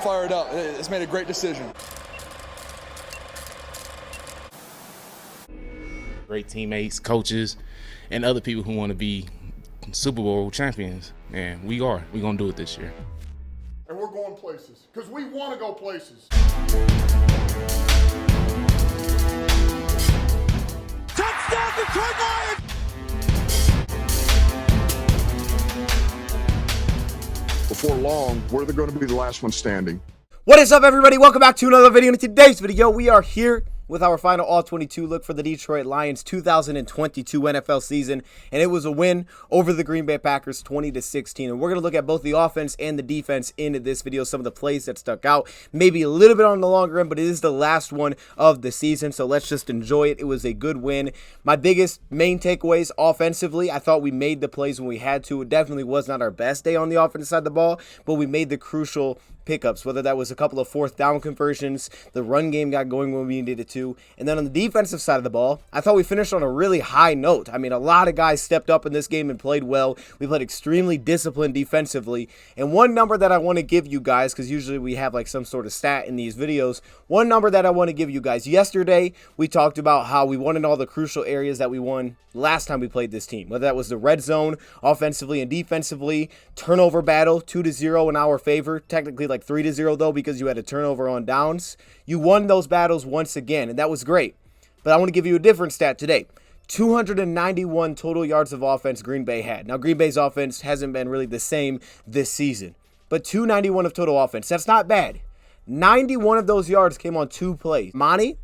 fired up. It's made a great decision. Great teammates, coaches, and other people who want to be Super Bowl champions. And we're going to do it this year. And we're going places, because we want to go places. Touchdown, Detroit Lions! Before long, we're going to be the last one standing. What is up, everybody? Welcome back to another video. In today's video, we are here with our final All-22 look for the Detroit Lions 2022 NFL season, and it was a win over the Green Bay Packers 20-16. And we're going to look at both the offense and the defense in this video, some of the plays that stuck out, maybe a little bit on the longer end, but it is the last one of the season, so let's just enjoy it. It was a good win. My biggest main takeaways offensively, I thought we made the plays when we had to. It definitely was not our best day on the offensive side of the ball, but we made the crucial pickups, whether that was a couple of fourth down conversions, the run game got going when we needed it to. And then on the defensive side of the ball, I thought we finished on a really high note. I mean, a lot of guys stepped up in this game and played well. We played extremely disciplined defensively. And one number that I want to give you guys, because usually we have like some sort of stat in these videos, one number that I want to give you guys. Yesterday, we talked about how we won in all the crucial areas that we won last time we played this team, whether that was the red zone, offensively and defensively, turnover battle, 2-0 in our favor, technically like 3-0 though, because you had a turnover on downs. You won those battles once again, and that was great. But I want to give you a different stat today. 291 total yards of offense Green Bay had. Now, Green Bay's offense hasn't been really the same this season, but 291 of total offense. That's not bad. 91 of those yards came on 2 plays. Monty,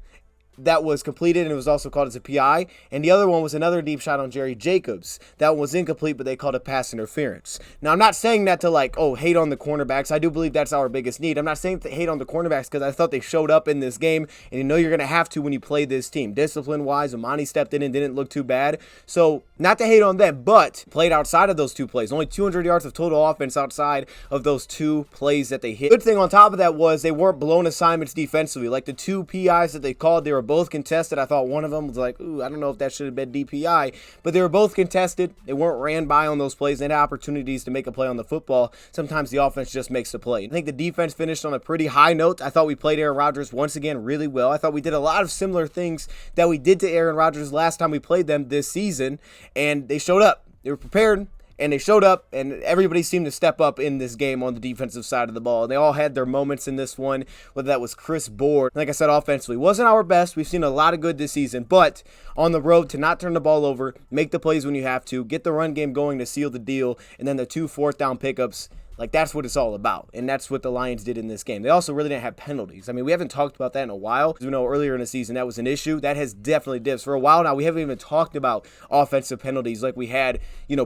that was completed and it was also called as a PI. And the other one was another deep shot on Jerry Jacobs. That one was incomplete, but they called it pass interference. Now, I'm not saying that to like, oh, hate on the cornerbacks. I do believe that's our biggest need. I'm not saying to hate on the cornerbacks because I thought they showed up in this game, and you know you're going to have to when you play this team. Discipline-wise, Amani stepped in and didn't look too bad. So, not to hate on them, but played outside of those 2 plays. Only 200 yards of total offense outside of those 2 plays that they hit. Good thing on top of that was they weren't blown assignments defensively. Like the 2 PIs that they called, they were both contested. I thought one of them was like, ooh, I don't know if that should have been DPI, but they were both contested. They weren't ran by on those plays. They had opportunities to make a play on the football. Sometimes the offense just makes the play. I think the defense finished on a pretty high note. I thought we played Aaron Rodgers once again really well. I thought we did a lot of similar things that we did to Aaron Rodgers last time we played them this season, and they showed up. They were prepared. And they showed up, and everybody seemed to step up in this game on the defensive side of the ball. They all had their moments in this one, whether that was Chris Board. Like I said, offensively, wasn't our best. We've seen a lot of good this season, but on the road to not turn the ball over, make the plays when you have to, get the run game going to seal the deal, and then the 2 fourth down pickups. Like, that's what it's all about, and that's what the Lions did in this game. They also really didn't have penalties. I mean, we haven't talked about that in a while. As we know, earlier in the season, that was an issue. That has definitely dipped. For a while now, we haven't even talked about offensive penalties like we had,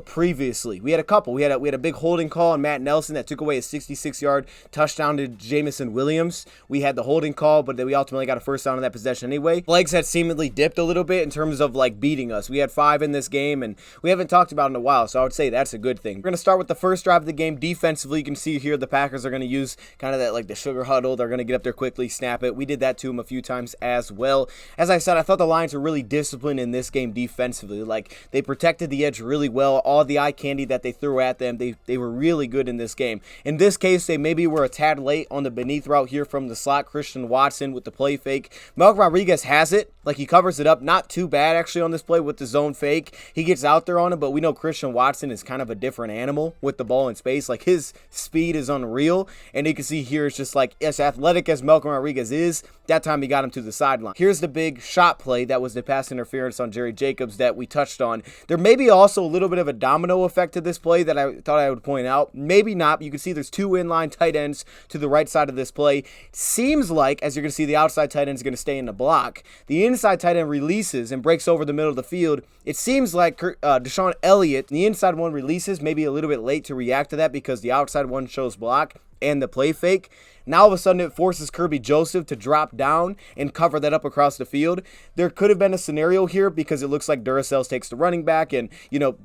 previously. We had a couple. We had a big holding call on Matt Nelson that took away a 66-yard touchdown to Jamison Williams. We had the holding call, but then we ultimately got a first down on that possession anyway. Legs had seemingly dipped a little bit in terms of, like, beating us. We had 5 in this game, and we haven't talked about it in a while, so I would say that's a good thing. We're going to start with the first drive of the game defense. You can see here the Packers are going to use kind of that like the sugar huddle. They're going to get up there quickly, snap it. We did that to them a few times as well. As I said, I thought the Lions were really disciplined in this game defensively. Like, they protected the edge really well. All the eye candy that they threw at them, they were really good in this game. In this case, they maybe were a tad late on the beneath route here from the slot. Christian Watson with the play fake. Malcolm Rodriguez has it. Like, he covers it up. Not too bad actually on this play with the zone fake. He gets out there on it, but we know Christian Watson is kind of a different animal with the ball in space. Like, his speed is unreal, and you can see here it's just like as athletic as Malcolm Rodriguez is, that time he got him to the sideline. Here's the big shot play that was the pass interference on Jerry Jacobs that we touched on. There may be also a little bit of a domino effect to this play that I thought I would point out. Maybe not. You can see there's 2 inline tight ends to the right side of this play. Seems like, as you're going to see, the outside tight end is going to stay in the block. The inside tight end releases and breaks over the middle of the field. It seems like Deshaun Elliott, the inside one releases maybe a little bit late to react to that because the outside one shows block and the play fake. Now, all of a sudden, it forces Kirby Joseph to drop down and cover that up across the field. There could have been a scenario here because it looks like Duracell takes the running back and,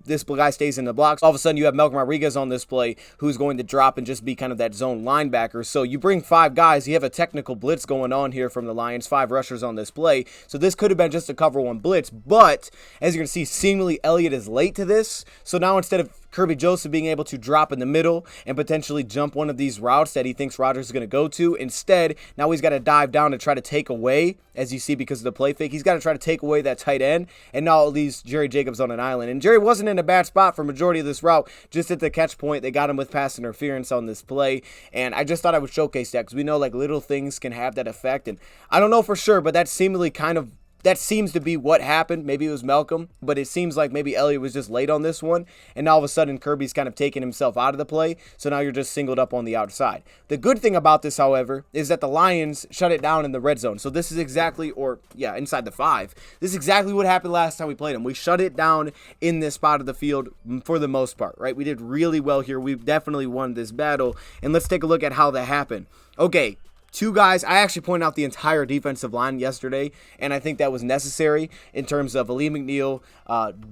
this guy stays in the blocks. All of a sudden, you have Malcolm Rodriguez on this play who's going to drop and just be kind of that zone linebacker. So you bring 5 guys. You have a technical blitz going on here from the Lions, 5 rushers on this play. So this could have been just a cover 1 blitz. But, as you can see, seemingly Elliott is late to this. So now instead of Kirby Joseph being able to drop in the middle and potentially jump one of these routes that he thinks Rodgers is going to go to. Instead, now he's got to dive down to try to take away, as you see because of the play fake, he's got to try to take away that tight end, and now it leaves Jerry Jacobs on an island. And Jerry wasn't in a bad spot for majority of this route, just at the catch point. They got him with pass interference on this play, and I just thought I would showcase that because we know like little things can have that effect, and I don't know for sure, but that seems to be what happened. Maybe it was Malcolm, but it seems like maybe Elliott was just late on this one, and now all of a sudden Kirby's kind of taking himself out of the play, so now you're just singled up on the outside. The good thing about this, however, is that the Lions shut it down in the red zone. So this is exactly, inside the 5. This is exactly what happened last time we played them. We shut it down in this spot of the field for the most part, right? We did really well here. We've definitely won this battle, and let's take a look at how that happened. Okay. 2 guys, I actually pointed out the entire defensive line yesterday, and I think that was necessary in terms of Aleem McNeil,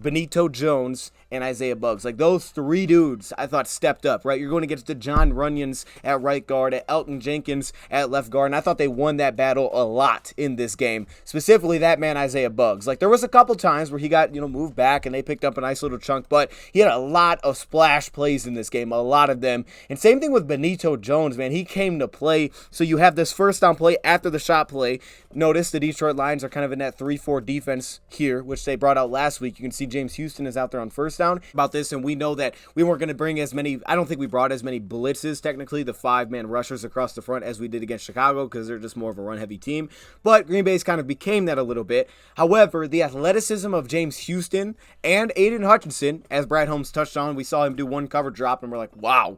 Benito Jones, and Isaiah Buggs. Like, those 3 dudes, I thought, stepped up, right? You're going to get to John Runyons at right guard, at Elton Jenkins at left guard, and I thought they won that battle a lot in this game, specifically that man, Isaiah Buggs. Like, there was a couple times where he got, moved back, and they picked up a nice little chunk, but he had a lot of splash plays in this game, a lot of them. And same thing with Benito Jones, man. He came to play, so you have this first down play after the shot play. Notice the Detroit Lions are kind of in that 3-4 defense here, which they brought out last week. You can see James Houston is out there on first down about this, and we know that we weren't going to bring as many, I don't think we brought as many blitzes, technically, the 5-man rushers across the front as we did against Chicago because they're just more of a run-heavy team. But Green Bay's kind of became that a little bit. However, the athleticism of James Houston and Aiden Hutchinson, as Brad Holmes touched on, we saw him do one cover drop, and we're like, wow.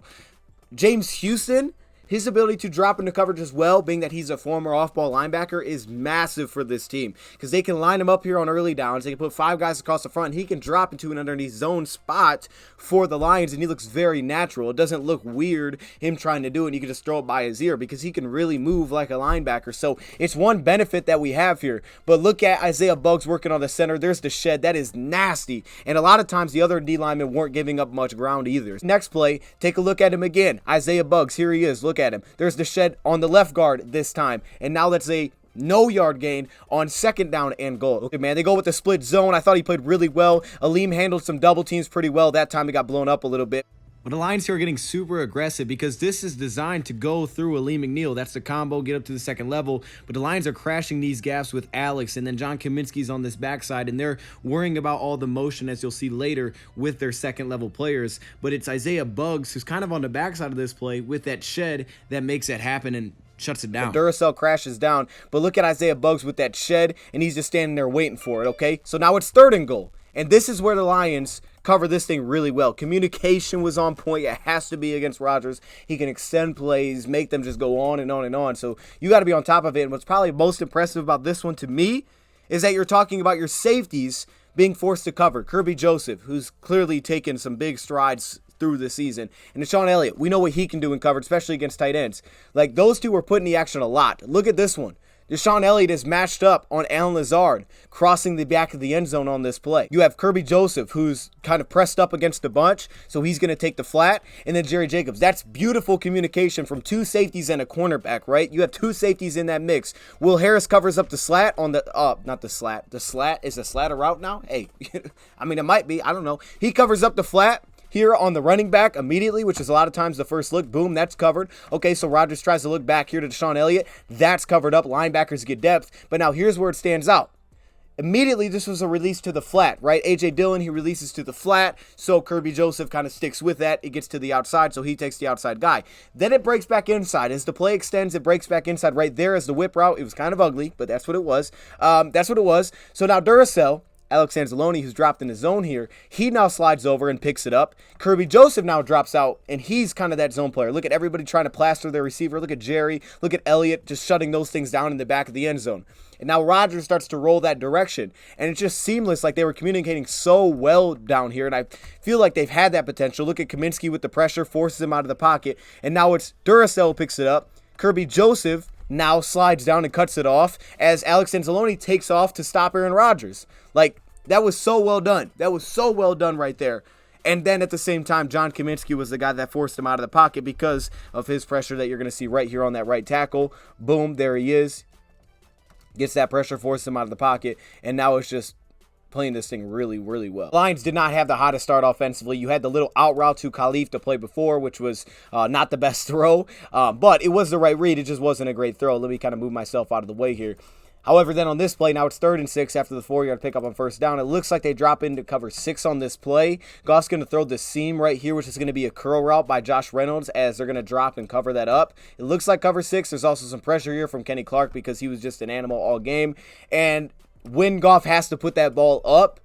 James Houston, his ability to drop into coverage as well, being that he's a former off-ball linebacker, is massive for this team because they can line him up here on early downs. They can put 5 guys across the front, and he can drop into an underneath zone spot for the Lions, and he looks very natural. It doesn't look weird, him trying to do it, and you can just throw it by his ear because he can really move like a linebacker. So it's one benefit that we have here. But look at Isaiah Buggs working on the center. There's the shed. That is nasty. And a lot of times the other D linemen weren't giving up much ground either. Next play, take a look at him again. Isaiah Buggs, here he is. Look at him. There's the shed on the left guard this time. And now that's a no yard gain on second down and goal. Okay, man, they go with the split zone. I thought he played really well. Aleem handled some double teams pretty well. That time he got blown up a little bit. But the Lions here are getting super aggressive because this is designed to go through Aleem McNeil. That's the combo, get up to the second level. But the Lions are crashing these gaps with Alex, and then John Kaminsky's on this backside, and they're worrying about all the motion, as you'll see later, with their second level players. But it's Isaiah Buggs who's kind of on the backside of this play with that shed that makes it happen and shuts it down. Duracell crashes down, but look at Isaiah Buggs with that shed, and he's just standing there waiting for it, okay? So now it's 3rd and goal, and this is where the Lions cover this thing really well. Communication was on point. It has to be against Rodgers. He can extend plays, make them just go on and on and on. So you got to be on top of it. And what's probably most impressive about this one to me is that you're talking about your safeties being forced to cover. Kirby Joseph, who's clearly taken some big strides through the season. And Deshaun Elliott, we know what he can do in coverage, especially against tight ends. Like, those two were put in the action a lot. Look at this one. Deshaun Elliott is matched up on Allen Lazard, crossing the back of the end zone on this play. You have Kirby Joseph, who's kind of pressed up against a bunch, so he's going to take the flat, and then Jerry Jacobs. That's beautiful communication from 2 safeties and a cornerback, right? You have 2 safeties in that mix. Will Harris covers up the slat on the, not the slat. The slat, is the slat a route now? Hey, I mean, it might be. I don't know. He covers up the flat here on the running back immediately, which is a lot of times the first look. Boom, that's covered. Okay, so Rodgers tries to look back here to Deshaun Elliott. That's covered up. Linebackers get depth. But now here's where it stands out. Immediately, this was a release to the flat, right? A.J. Dillon, he releases to the flat, so Kirby Joseph kind of sticks with that. It gets to the outside, so he takes the outside guy. Then it breaks back inside. As the play extends, it breaks back inside right there as the whip route. It was kind of ugly, but that's what it was. So now Duracell, Alex Anzalone, who's dropped in the zone here, he now slides over and picks it up. Kirby Joseph now drops out, and he's kind of that zone player. Look at everybody trying to plaster their receiver. Look at Jerry. Look at Elliott just shutting those things down in the back of the end zone. And now Rodgers starts to roll that direction. And it's just seamless, like they were communicating so well down here. And I feel like they've had that potential. Look at Kaminsky with the pressure, forces him out of the pocket. And now it's Duracell picks it up. Kirby Joseph now slides down and cuts it off as Alex Anzalone takes off to stop Aaron Rodgers. Like, that was so well done. That was so well done right there. And then at the same time, John Kaminsky was the guy that forced him out of the pocket because of his pressure that you're going to see right here on that right tackle. Boom, there he is. Gets that pressure, forces him out of the pocket. And now it's just playing this thing really, really well. Lions did not have the hottest start offensively. You had the little out route to Khalif to play before, which was not the best throw, but it was the right read. It just wasn't a great throw. Let me kind of move myself out of the way here. However, then on this play, now it's 3rd and 6 after the 4-yard pickup on first down. It looks like they drop into cover 6 on this play. Goff's going to throw the seam right here, which is going to be a curl route by Josh Reynolds as they're going to drop and cover that up. It looks like cover 6. There's also some pressure here from Kenny Clark because he was just an animal all game. And when Goff has to put that ball up,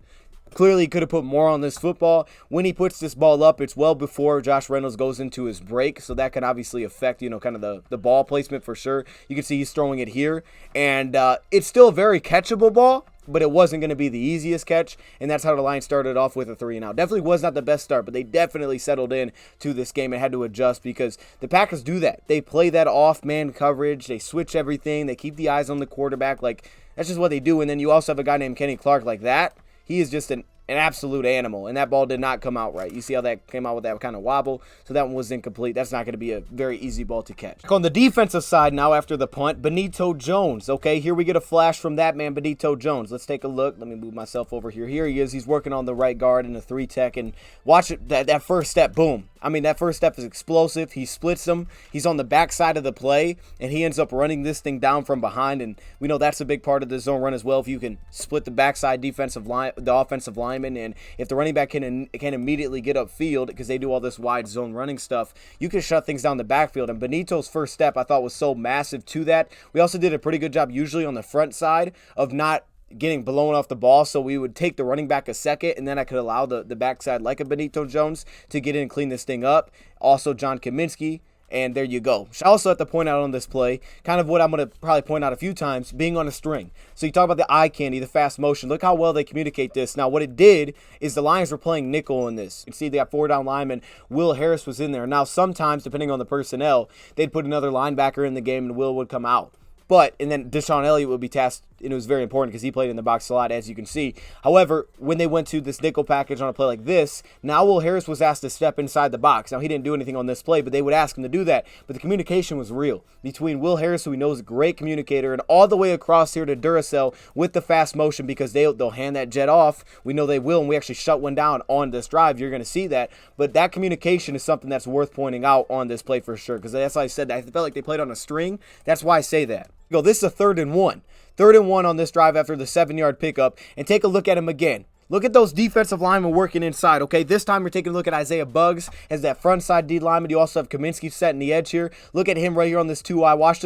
clearly he could have put more on this football. When he puts this ball up, it's well before Josh Reynolds goes into his break, so that can obviously affect, kind of the ball placement for sure. You can see he's throwing it here, and it's still a very catchable ball, but it wasn't going to be the easiest catch, and that's how the Lions started off with a 3-and-out. Definitely was not the best start, but they definitely settled in to this game and had to adjust because the Packers do that. They play that off-man coverage. They switch everything. They keep the eyes on the quarterback. Like, that's just what they do, and then you also have a guy named Kenny Clark like that. He is just an absolute animal, and that ball did not come out right. You see how that came out with that kind of wobble? So that one was incomplete. That's not going to be a very easy ball to catch. On the defensive side now, after the punt, Benito Jones. Okay, here we get a flash from that man, Benito Jones. Let's take a look. Let me move myself over here. Here he is. He's working on the right guard in the 3-tech, and watch it. That first step, boom. I mean, that first step is explosive. He splits them. He's on the backside of the play, and he ends up running this thing down from behind, and we know that's a big part of the zone run as well. If you can split the backside defensive line, the offensive lineman, and if the running back can immediately get upfield because they do all this wide zone running stuff, you can shut things down the backfield. And Benito's first step I thought was so massive to that. We also did a pretty good job usually on the front side of not getting blown off the ball, so we would take the running back a second, and then I could allow the backside like a Benito Jones to get in and clean this thing up. Also John Kaminsky, and there you go. I also have to point out on this play, kind of what I'm going to probably point out a few times, being on a string. So you talk about the eye candy, the fast motion. Look how well they communicate this. Now what it did is the Lions were playing nickel in this. You can see they got 4 down linemen. Will Harris was in there. Now sometimes, depending on the personnel, they'd put another linebacker in the game and Will would come out. And then Deshaun Elliott would be tasked, and it was very important because he played in the box a lot, as you can see. However, when they went to this nickel package on a play like this, now Will Harris was asked to step inside the box. Now, he didn't do anything on this play, but they would ask him to do that. But the communication was real between Will Harris, who we know is a great communicator, and all the way across here to Duracell with the fast motion because they'll hand that jet off. We know they will, and we actually shut one down on this drive. You're going to see that. But that communication is something that's worth pointing out on this play for sure because that's why I said that. I felt like they played on a string. That's why I say that. This is a 3rd and 1. 3rd and 1 on this drive after the 7-yard pickup. And take a look at him again. Look at those defensive linemen working inside, okay? This time you're taking a look at Isaiah Buggs as that front side D lineman. You also have Kaminsky setting the edge here. Look at him right here on this 2-eye. Watch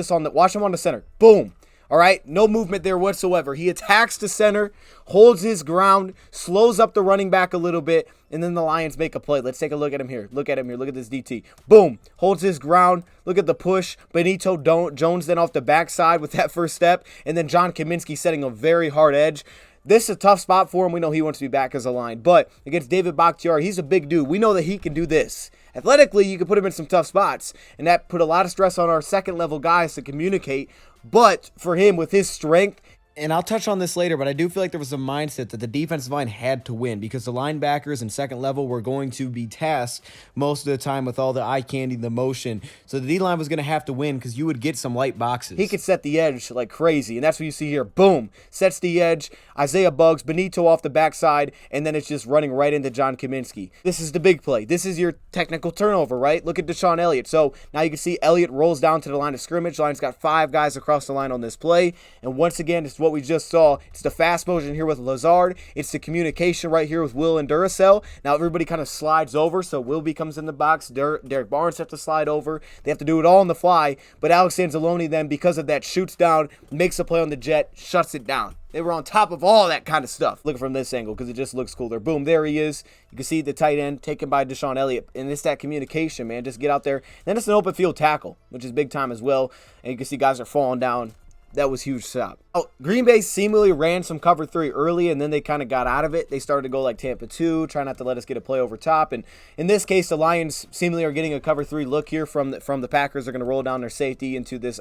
him on the center. Boom. All right, no movement there whatsoever. He attacks the center, holds his ground, slows up the running back a little bit, and then the Lions make a play. Let's take a look at him here. Look at him here. Look at this DT. Boom. Holds his ground. Look at the push. Benito Jones then off the backside with that first step, and then John Kaminsky setting a very hard edge. This is a tough spot for him. We know he wants to be back as a line, but against David Bakhtiari, he's a big dude. We know that he can do this. Athletically, you can put him in some tough spots, and that put a lot of stress on our second-level guys to communicate. But for him, with his strength, and I'll touch on this later, but I do feel like there was a mindset that the defensive line had to win because the linebackers in second level were going to be tasked most of the time with all the eye candy, the motion. So the D-line was going to have to win because you would get some light boxes. He could set the edge like crazy, and that's what you see here. Boom. Sets the edge. Isaiah Buggs, Benito off the backside, and then it's just running right into John Kaminsky. This is the big play. This is your technical turnover, right? Look at Deshaun Elliott. So now you can see Elliott rolls down to the line of scrimmage. Lions got 5 guys across the line on this play, and once again, it's what we just saw. It's the fast motion here with Lazard. It's the communication right here with Will and Duracell. Now everybody kind of slides over, so Will becomes in the box. Derek Barnes has to slide over. They have to do it all on the fly, but Alex Anzalone then, because of that, shoots down, makes a play on the jet, shuts it down. They were on top of all that kind of stuff. Looking from this angle because it just looks cooler. Boom, there he is. You can see the tight end taken by Deshaun Elliott. And it's that communication, man. Just get out there. Then it's an open field tackle, which is big time as well. And you can see guys are falling down. That was huge stop. Oh, Green Bay seemingly ran some cover 3 early, and then they kind of got out of it. They started to go like Tampa 2, try not to let us get a play over top. And in this case, the Lions seemingly are getting a cover 3 look here from the Packers. They're going to roll down their safety into this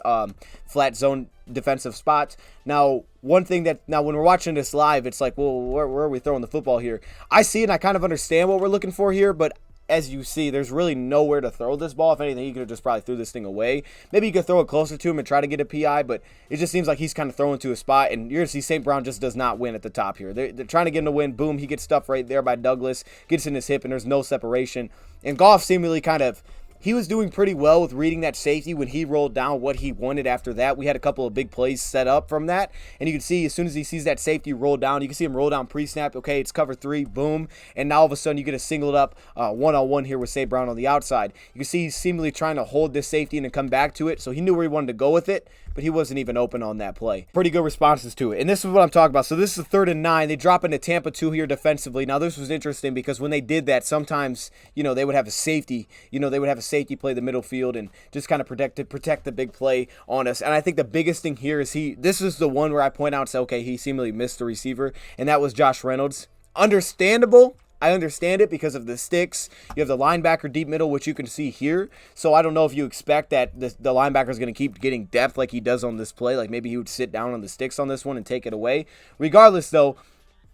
flat zone defensive spot. Now, one thing that when we're watching this live, it's like, well, where are we throwing the football here? I see it, and I kind of understand what we're looking for here, but as you see, there's really nowhere to throw this ball. If anything, he could have just probably threw this thing away. Maybe you could throw it closer to him and try to get a PI, but it just seems like he's kind of throwing to a spot, and you're going to see St. Brown just does not win at the top here. They're trying to get him to win. Boom, he gets stuffed right there by Douglas, gets in his hip, and there's no separation. And Goff seemingly kind of, he was doing pretty well with reading that safety when he rolled down what he wanted after that. We had a couple of big plays set up from that. And you can see as soon as he sees that safety roll down, you can see him roll down pre-snap. Okay, it's cover 3, boom. And now all of a sudden you get a singled up one-on-one here with St. Brown on the outside. You can see he's seemingly trying to hold this safety and then come back to it. So he knew where he wanted to go with it, but he wasn't even open on that play. Pretty good responses to it. And this is what I'm talking about. So this is 3rd and 9. They drop into Tampa 2 here defensively. Now this was interesting because when they did that, sometimes, they would have a safety, they would have a safety play the middle field and just kind of protect the big play on us. And I think the biggest thing here is this is the one where I point out and say, okay, he seemingly missed the receiver, and that was Josh Reynolds. Understandable. I understand it because of the sticks. You have the linebacker deep middle, which you can see here. So I don't know if you expect that the linebacker is going to keep getting depth like he does on this play. Like maybe he would sit down on the sticks on this one and take it away. Regardless, though,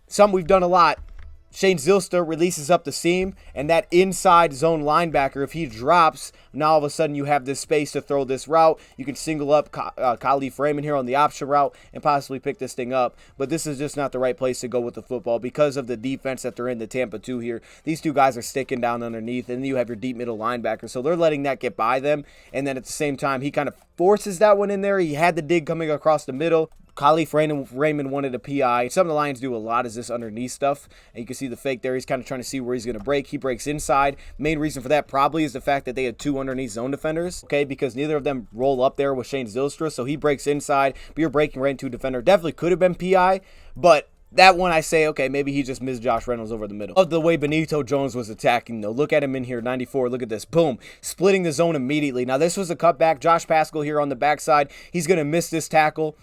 something we've done a lot. Shane Zylstra releases up the seam, and that inside zone linebacker, if he drops, now all of a sudden you have this space to throw this route. You can single up Khalif Raymond here on the option route and possibly pick this thing up. But this is just not the right place to go with the football because of the defense that they're in, the Tampa 2 here. These two guys are sticking down underneath, and then you have your deep middle linebacker. So they're letting that get by them, and then at the same time, he kind of forces that one in there. He had the dig coming across the middle. Khalif Raymond wanted a PI. Something the Lions do a lot is this underneath stuff. And you can see the fake there. He's kind of trying to see where he's going to break. He breaks inside. Main reason for that probably is the fact that they had 2 underneath zone defenders, okay, because neither of them roll up there with Shane Zylstra. So he breaks inside, but you're breaking right into a defender. Definitely could have been PI, but that one I say, okay, maybe he just missed Josh Reynolds over the middle. Of the way Benito Jones was attacking, though. Look at him in here, 94. Look at this. Boom. Splitting the zone immediately. Now, this was a cutback. Josh Paschal here on the backside. He's going to miss this tackle.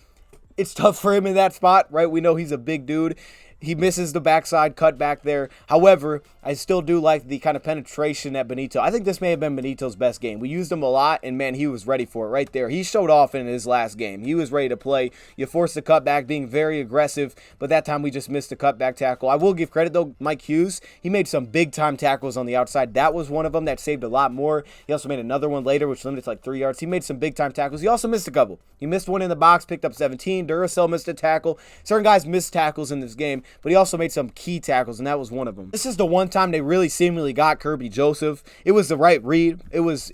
It's tough for him in that spot, right? We know he's a big dude. He misses the backside cut back there. However, I still do like the kind of penetration that Benito. I think this may have been Benito's best game. We used him a lot, and man, he was ready for it right there. He showed off in his last game. He was ready to play. You forced the cutback, being very aggressive, but that time we just missed the cutback tackle. I will give credit, though, Mike Hughes. He made some big-time tackles on the outside. That was one of them that saved a lot more. He also made another one later, which limited to like 3 yards. He made some big-time tackles. He also missed a couple. He missed one in the box, picked up 17. Duracell missed a tackle. Certain guys missed tackles in this game, but he also made some key tackles, and that was one of them. This is the one time they really seemingly got Kirby Joseph. It was the right read. It was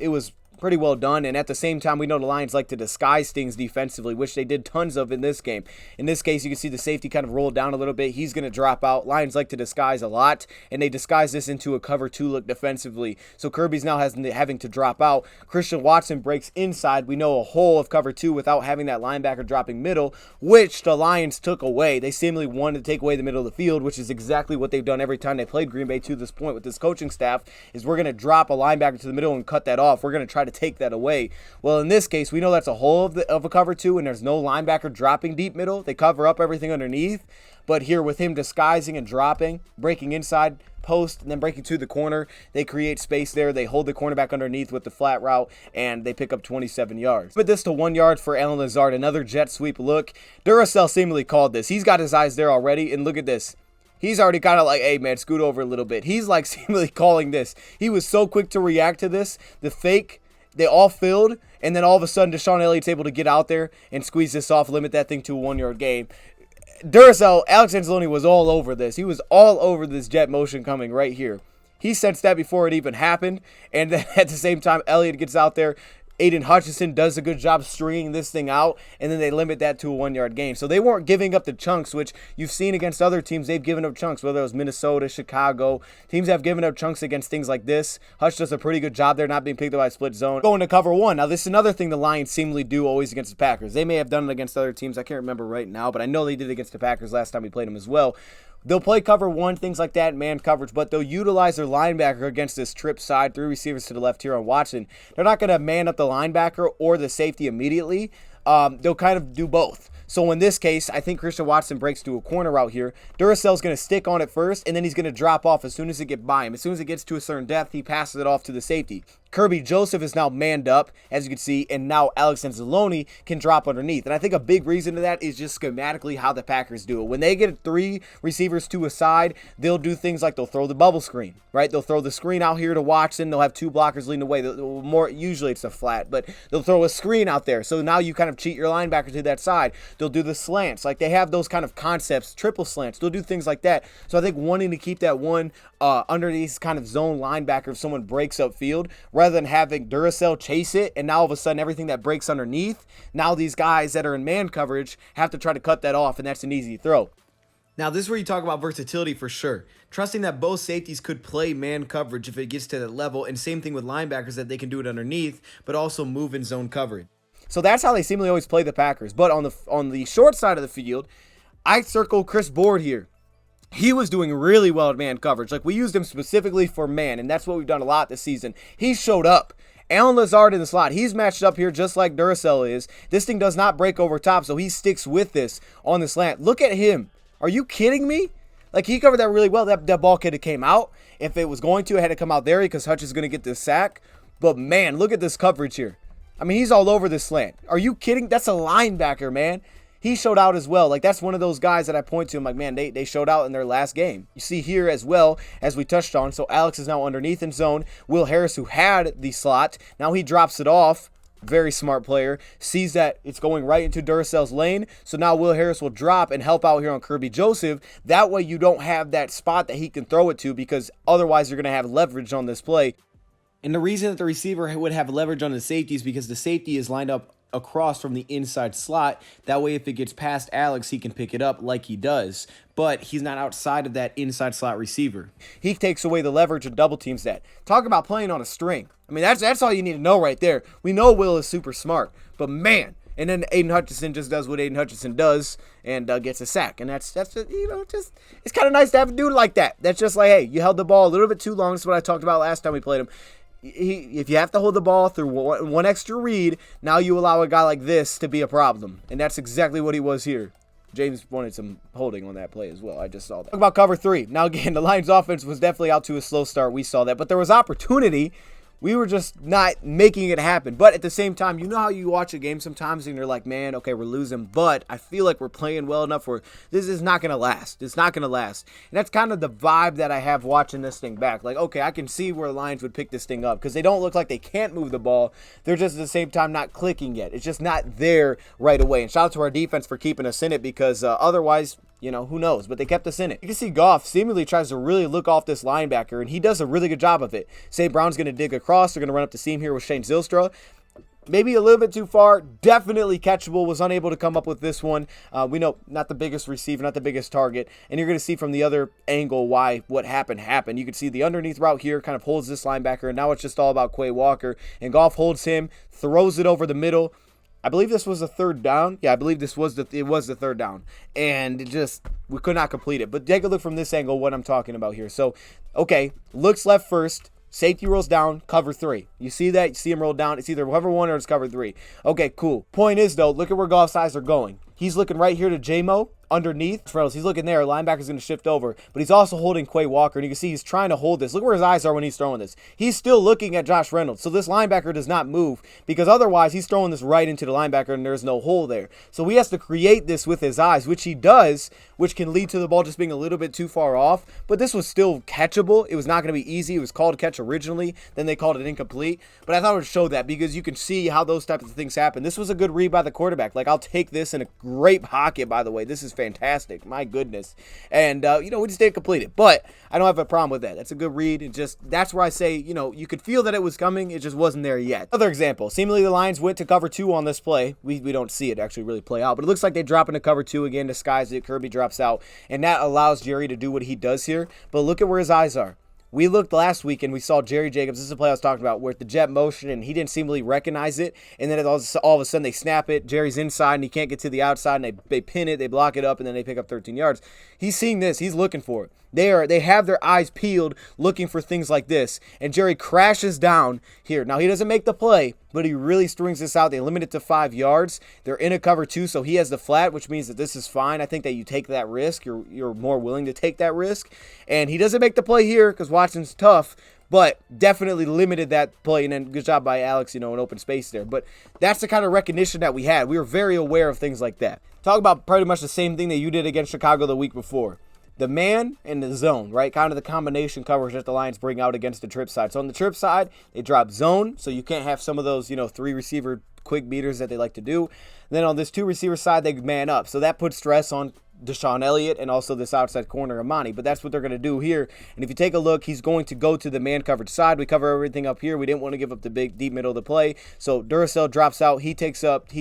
pretty well done, and at the same time, we know the Lions like to disguise things defensively, which they did tons of in this game. In this case, you can see the safety kind of rolled down a little bit. He's going to drop out. Lions like to disguise a lot, and they disguise this into a cover 2 look defensively. So Kirby's now having to drop out. Christian Watson breaks inside. We know a hole of cover 2 without having that linebacker dropping middle, which the Lions took away. They seemingly wanted to take away the middle of the field, which is exactly what they've done every time they played Green Bay to this point with this coaching staff, is we're going to drop a linebacker to the middle and cut that off. We're going to try to take that away. Well, in this case, we know that's a hole of a cover 2, and there's no linebacker dropping deep middle. They cover up everything underneath. But here with him disguising and dropping, breaking inside post, and then breaking to the corner, they create space there. They hold the cornerback underneath with the flat route, and they pick up 27 yards. But this to 1 yard for Allen Lazard. Another jet sweep look. Duracell seemingly called this. He's got his eyes there already, and look at this. He's already kind of like, hey, man, scoot over a little bit. He's like seemingly calling this. He was so quick to react to this. The fake, they all filled, and then all of a sudden, Deshaun Elliott's able to get out there and squeeze this off, limit that thing to a 1 yard gain. Duracell, Alex Anzalone was all over this. He was all over this jet motion coming right here. He sensed that before it even happened, and then at the same time, Elliott gets out there. Aiden Hutchinson does a good job stringing this thing out, and then they limit that to a 1 yard gain. So they weren't giving up the chunks, which you've seen against other teams. They've given up chunks, whether it was Minnesota, Chicago. Teams have given up chunks against things like this. Hutch does a pretty good job there, not being picked up by a split zone. Going to cover 1. Now, this is another thing the Lions seemingly do always against the Packers. They may have done it against other teams. I can't remember right now, but I know they did it against the Packers last time we played them as well. They'll play cover 1, things like that, man coverage, but they'll utilize their linebacker against this trip side, 3 receivers to the left here on Watson. They're not going to man up the linebacker or the safety immediately. they'll kind of do both. So in this case, I think Christian Watson breaks to a corner route here. Duracell's going to stick on it first, and then he's going to drop off as soon as it gets by him. As soon as it gets to a certain depth, he passes it off to the safety. Kirby Joseph is now manned up, as you can see, and now Alex Anzalone can drop underneath. And I think a big reason to that is just schematically how the Packers do it. When they get 3 receivers to a side, they'll do things like they'll throw the bubble screen, right? They'll throw the screen out here to Watson. They'll have 2 blockers leading the way. Usually it's a flat, but they'll throw a screen out there. So now you kind of cheat your linebacker to that side. They'll do the slants. Like they have those kind of concepts, triple slants. They'll do things like that. So I think wanting to keep that one underneath kind of zone linebacker if someone breaks upfield, rather than having Duracell chase it, and now all of a sudden everything that breaks underneath, now these guys that are in man coverage have to try to cut that off, and that's an easy throw. Now, this is where you talk about versatility for sure. Trusting that both safeties could play man coverage if it gets to that level, and same thing with linebackers, that they can do it underneath, but also move in zone coverage. So that's how they seemingly always play the Packers. But on the short side of the field, I circled Chris Board here. He was doing really well at man coverage. Like, we used him specifically for man, and that's what we've done a lot this season. He showed up. Alan Lazard in the slot. He's matched up here just like Duracell is. This thing does not break over top, so he sticks with this on the slant. Look at him. Are you kidding me? Like, he covered that really well. That ball could have came out. If it was going to, it had to come out there because Hutch is going to get this sack. But, man, look at this coverage here. I mean, he's all over this slant. Are you kidding? That's a linebacker, man. He showed out as well. Like, that's one of those guys that I point to. I'm like, man, they showed out in their last game. You see here as well, as we touched on. So Alex is now underneath in zone. Will Harris, who had the slot, now he drops it off. Very smart player. Sees that it's going right into Duracell's lane. So now Will Harris will drop and help out here on Kirby Joseph. That way you don't have that spot that he can throw it to, because otherwise you're going to have leverage on this play. And the reason that the receiver would have leverage on the safety is because the safety is lined up across from the inside slot. That way, if it gets past Alex, he can pick it up like he does. But he's not outside of that inside slot receiver. He takes away the leverage and double teams that. Talk about playing on a string. I mean, that's all you need to know right there. We know Will is super smart, but man. And then Aiden Hutchinson just does what Aiden Hutchinson does and gets a sack. And that's just, it's kind of nice to have a dude like that. That's just like, hey, you held the ball a little bit too long. That's what I talked about last time we played him. If you have to hold the ball through one extra read, now you allow a guy like this to be a problem. And that's exactly what he was here. James wanted some holding on that play as well. I just saw that. Talk about cover 3. Now, again, the Lions offense was definitely out to a slow start. We saw that. But there was opportunity. We were just not making it happen. But at the same time, you know how you watch a game sometimes and you're like, man, okay, we're losing, but I feel like we're playing well enough where this is not going to last. It's not going to last. And that's kind of the vibe that I have watching this thing back. Like, okay, I can see where the Lions would pick this thing up because they don't look like they can't move the ball. They're just at the same time not clicking yet. It's just not there right away. And shout out to our defense for keeping us in it because otherwise, who knows? But they kept us in it. You can see Goff seemingly tries to really look off this linebacker, and he does a really good job of it. St. Brown's going to dig across. They're going to run up the seam here with Shane Zylstra. Maybe a little bit too far. Definitely catchable. Was unable to come up with this one. We know not the biggest receiver, not the biggest target. And you're going to see from the other angle why what happened. You can see the underneath route here kind of holds this linebacker, and now it's just all about Quay Walker. And Goff holds him, throws it over the middle. I believe this was the third down. Yeah, I believe it was the third down. And we could not complete it. But take a look from this angle what I'm talking about here. So, okay, looks left first. Safety rolls down, cover 3. You see that? You see him roll down. It's either cover 1 or it's cover 3. Okay, cool. Point is, though, look at where Goff's eyes are going. He's looking right here to J-Mo underneath. He's looking there. Linebacker's going to shift over. But he's also holding Quay Walker. And you can see he's trying to hold this. Look where his eyes are when he's throwing this. He's still looking at Josh Reynolds. So this linebacker does not move because otherwise he's throwing this right into the linebacker and there's no hole there. So he has to create this with his eyes, which he does, which can lead to the ball just being a little bit too far off. But this was still catchable. It was not going to be easy. It was called catch originally. Then they called it incomplete. But I thought it would show that because you can see how those types of things happen. This was a good read by the quarterback. Like, I'll take this in a great pocket, by the way. This is fantastic. My goodness. And, we just didn't complete it. But I don't have a problem with that. That's a good read. That's where I say, you could feel that it was coming. It just wasn't there yet. Another example. Seemingly the Lions went to cover 2 on this play. We don't see it actually really play out. But it looks like they drop into cover 2 again, disguise it. Kirby drops out. And that allows Jerry to do what he does here. But look at where his eyes are. We looked last week and we saw Jerry Jacobs. This is the play I was talking about where the jet motion and he didn't seemingly recognize it. And then all of a sudden they snap it. Jerry's inside and he can't get to the outside and they pin it. They block it up and then they pick up 13 yards. He's seeing this. He's looking for it. They have their eyes peeled looking for things like this. And Jerry crashes down here. Now he doesn't make the play. but he really strings this out. They limit it to 5 yards. They're in a cover 2, so he has the flat, which means that this is fine. I think that you take that risk. You're more willing to take that risk. And he doesn't make the play here because Watson's tough, but definitely limited that play. And then good job by Alex, in open space there. But that's the kind of recognition that we had. We were very aware of things like that. Talk about pretty much the same thing that you did against Chicago the week before. The man and the zone, right? Kind of the combination coverage that the Lions bring out against the trip side. So on the trip side, they drop zone, so you can't have some of those, 3 receiver quick beaters that they like to do. And then on this 2 receiver side, they man up. So that puts stress on DeShon Elliott and also this outside corner Amani. But that's what they're going to do here. And if you take a look, he's going to go to the man coverage side. We cover everything up here. We didn't want to give up the big deep middle of the play. So Duracell drops out. He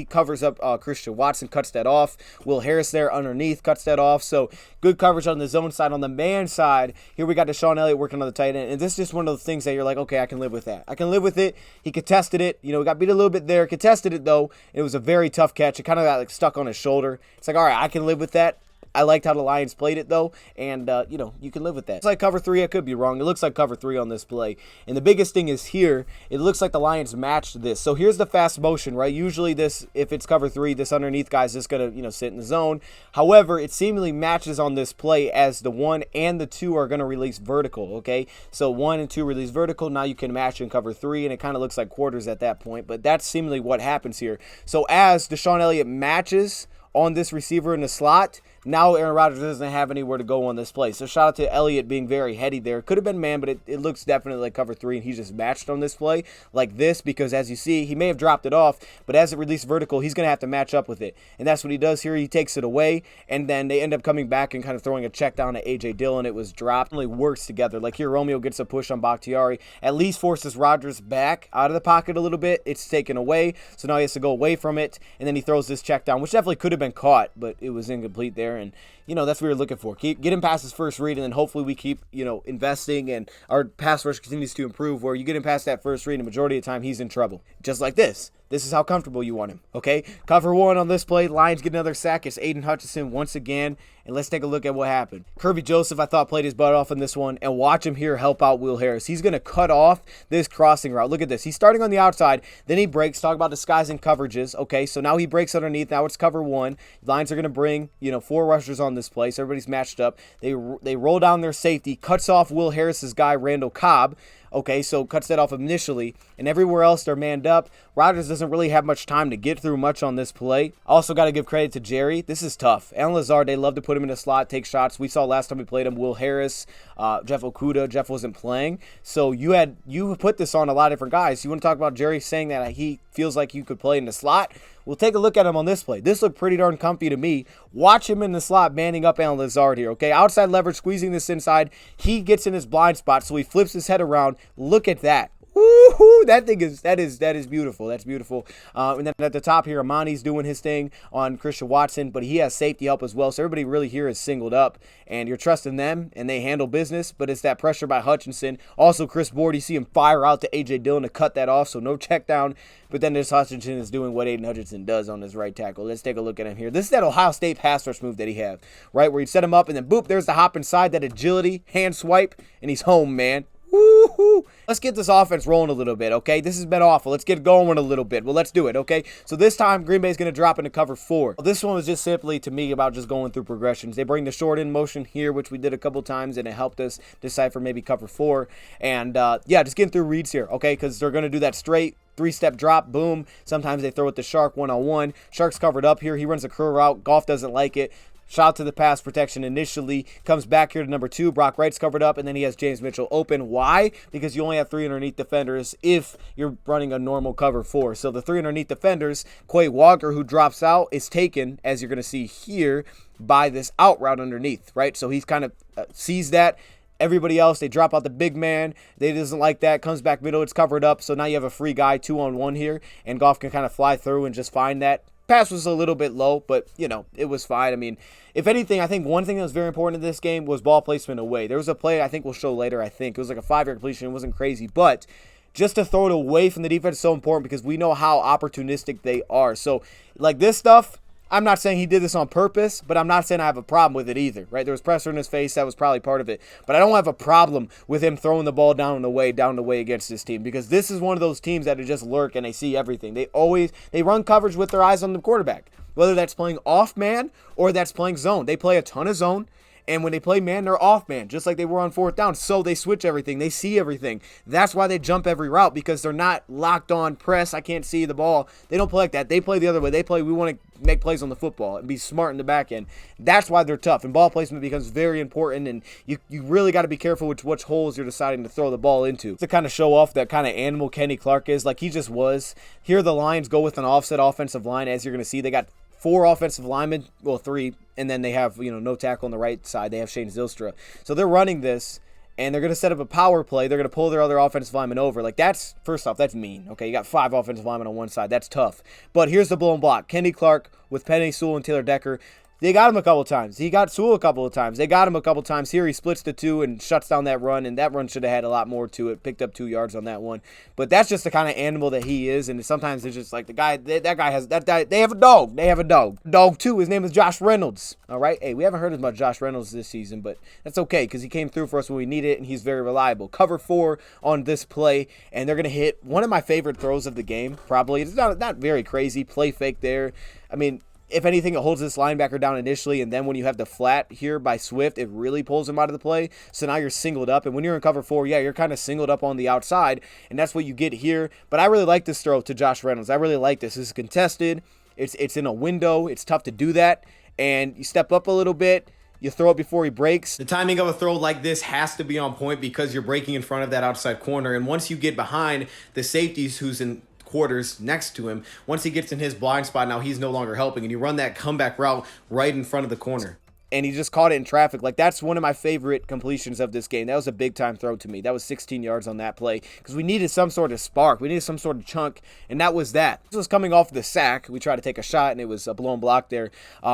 covers up Christian Watson, cuts that off. Will Harris there underneath, cuts that off. So good coverage on the zone side. On the man side, here we got DeShon Elliott working on the tight end. And this is just one of the things that you're like, okay, I can live with that. I can live with it. He contested it. We got beat a little bit there. Contested it, though. It was a very tough catch. It kind of got stuck on his shoulder. It's like, all right, I can live with that. I liked how the Lions played it, though, and, you can live with that. It's like cover 3. I could be wrong. It looks like cover 3 on this play. And the biggest thing is here, it looks like the Lions matched this. So here's the fast motion, right? Usually this, if it's cover 3, this underneath guy is just going to, sit in the zone. However, it seemingly matches on this play as the 1 and the 2 are going to release vertical, okay? So 1 and 2 release vertical. Now you can match in cover 3, and it kind of looks like quarters at that point. But that's seemingly what happens here. So as DeShon Elliott matches on this receiver in the slot, now Aaron Rodgers doesn't have anywhere to go on this play. So shout out to Elliott being very heady there. Could have been man, but it looks definitely like cover 3, and he's just matched on this play like this because, as you see, he may have dropped it off, but as it released vertical, he's going to have to match up with it. And that's what he does here. He takes it away, and then they end up coming back and kind of throwing a check down to A.J. Dillon. It was dropped. It really works together. Like here, Romeo gets a push on Bakhtiari, at least forces Rodgers back out of the pocket a little bit. It's taken away, so now he has to go away from it, and then he throws this check down, which definitely could have been caught, but it was incomplete there. And that's what we were looking for. Get him past his first read, and then hopefully we keep, investing, and our pass rush continues to improve, where you get him past that first read, and the majority of the time he's in trouble. Just like this. This is how comfortable you want him, okay? Cover 1 on this play. Lions get another sack. It's Aiden Hutchinson once again. And let's take a look at what happened. Kirby Joseph, I thought, played his butt off in this one. And watch him here help out Will Harris. He's going to cut off this crossing route. Look at this. He's starting on the outside. Then he breaks. Talk about disguising coverages. Okay, so now he breaks underneath. Now it's cover 1. Lions are going to bring, 4 rushers on this play. So everybody's matched up. They roll down their safety. Cuts off Will Harris's guy, Randall Cobb. Okay, so cuts that off initially, and everywhere else they're manned up. Rodgers doesn't really have much time to get through much on this play. Also got to give credit to Jerry. This is tough. Alan Lazard, they love to put him in the slot, take shots. We saw last time we played him, Will Harris, Jeff Okudah. Jeff wasn't playing, so you put this on a lot of different guys. You want to talk about Jerry saying that he feels like you could play in the slot? Well, take a look at him on this play. This looked pretty darn comfy to me. Watch him in the slot, manning up Alan Lazard here, okay? Outside leverage, squeezing this inside. He gets in his blind spot, so he flips his head around. Look at that. Woo-hoo, that is beautiful. That's beautiful. And then at the top here, Amani's doing his thing on Christian Watson, but he has safety help as well. So everybody really here is singled up, and you're trusting them, and they handle business. But it's that pressure by Hutchinson. Also, Chris Board, you see him fire out to A.J. Dillon to cut that off, so no check down. But then this Hutchinson is doing what Aiden Hutchinson does on his right tackle. Let's take a look at him here. This is that Ohio State pass rush move that he have, right? Where you set him up, and then boop, there's the hop inside, that agility, hand swipe, and he's home, man. Woo-hoo. Let's get this offense rolling a little bit, okay? This has been awful. Let's get going a little bit. Well, let's do it, okay? So this time, Green Bay's going to drop into cover 4. This one was just simply, to me, about just going through progressions. They bring the short in motion here, which we did a couple times, and it helped us decipher maybe cover 4. And, just getting through reads here, okay? Because they're going to do that straight 3-step drop, boom. Sometimes they throw it to Shark one-on-one. Shark's covered up here. He runs a curl route. Goff doesn't like it. Shout out to the pass protection initially. Comes back here to number 2. Brock Wright's covered up, and then he has James Mitchell open. Why? Because you only have 3 underneath defenders if you're running a normal cover 4. So the 3 underneath defenders, Quay Walker, who drops out, is taken, as you're going to see here, by this out route underneath, right? So he's kind of sees that. Everybody else, they drop out the big man. They doesn't like that. Comes back middle. It's covered up. So now you have a free guy 2-on-1 here, and Goff can kind of fly through and just find that. Pass was a little bit low, but, it was fine. I mean, if anything, I think one thing that was very important in this game was ball placement away. There was a play I think we'll show later, I think. It was like a 5-yard completion. It wasn't crazy, but just to throw it away from the defense is so important because we know how opportunistic they are. So, like this stuff, I'm not saying he did this on purpose, but I'm not saying I have a problem with it either, right? There was pressure in his face. That was probably part of it. But I don't have a problem with him throwing the ball down the way against this team, because this is one of those teams that just lurk and they see everything. They run coverage with their eyes on the quarterback, whether that's playing off man or that's playing zone. They play a ton of zone. And when they play man, they're off man, just like they were on fourth down. So they switch everything. They see everything. That's why they jump every route, because they're not locked on press. I can't see the ball. They don't play like that. They play the other way. They play, we want to make plays on the football and be smart in the back end. That's why they're tough. And ball placement becomes very important. And you really got to be careful which holes you're deciding to throw the ball into. To kind of show off that kind of animal Kenny Clark is, like he just was. Here the Lions go with an offset offensive line. As you're going to see, they got 4 offensive linemen, well 3, and then they have, no tackle on the right side. They have Shane Zylstra. So they're running this, and they're going to set up a power play. They're going to pull their other offensive lineman over. Like, that's, first off, that's mean. Okay, you got 5 offensive linemen on one side. That's tough. But here's the blown block. Kenny Clark with Penei Sewell and Taylor Decker. They got him a couple of times. He got Sewell a couple of times. They got him a couple of times. Here he splits the 2 and shuts down that run, and that run should have had a lot more to it. Picked up 2 yards on that one. But that's just the kind of animal that he is, and sometimes it's just like the guy, they have a dog. They have a dog. Dog 2, his name is Josh Reynolds. All right? Hey, we haven't heard as much Josh Reynolds this season, but that's okay because he came through for us when we needed it, and he's very reliable. Cover 4 on this play, and they're going to hit one of my favorite throws of the game, probably. It's not very crazy. Play fake there. I mean, if anything, it holds this linebacker down initially, and then when you have the flat here by Swift, it really pulls him out of the play. So now you're singled up, and when you're in cover 4, yeah, you're kind of singled up on the outside, and that's what you get here. But I really like this throw to Josh Reynolds. I really like this. This is contested. It's in a window. It's tough to do that, and you step up a little bit. You throw it before he breaks. The timing of a throw like this has to be on point because you're breaking in front of that outside corner, and once you get behind the safeties who's in quarters next to him, once he gets in his blind spot, now he's no longer helping, and you run that comeback route right in front of the corner. And he just caught it in traffic. Like, that's one of my favorite completions of this game. That was a big-time throw to me. That was 16 yards on that play because we needed some sort of spark. We needed some sort of chunk, and that was that. This was coming off the sack. We tried to take a shot, and it was a blown block there.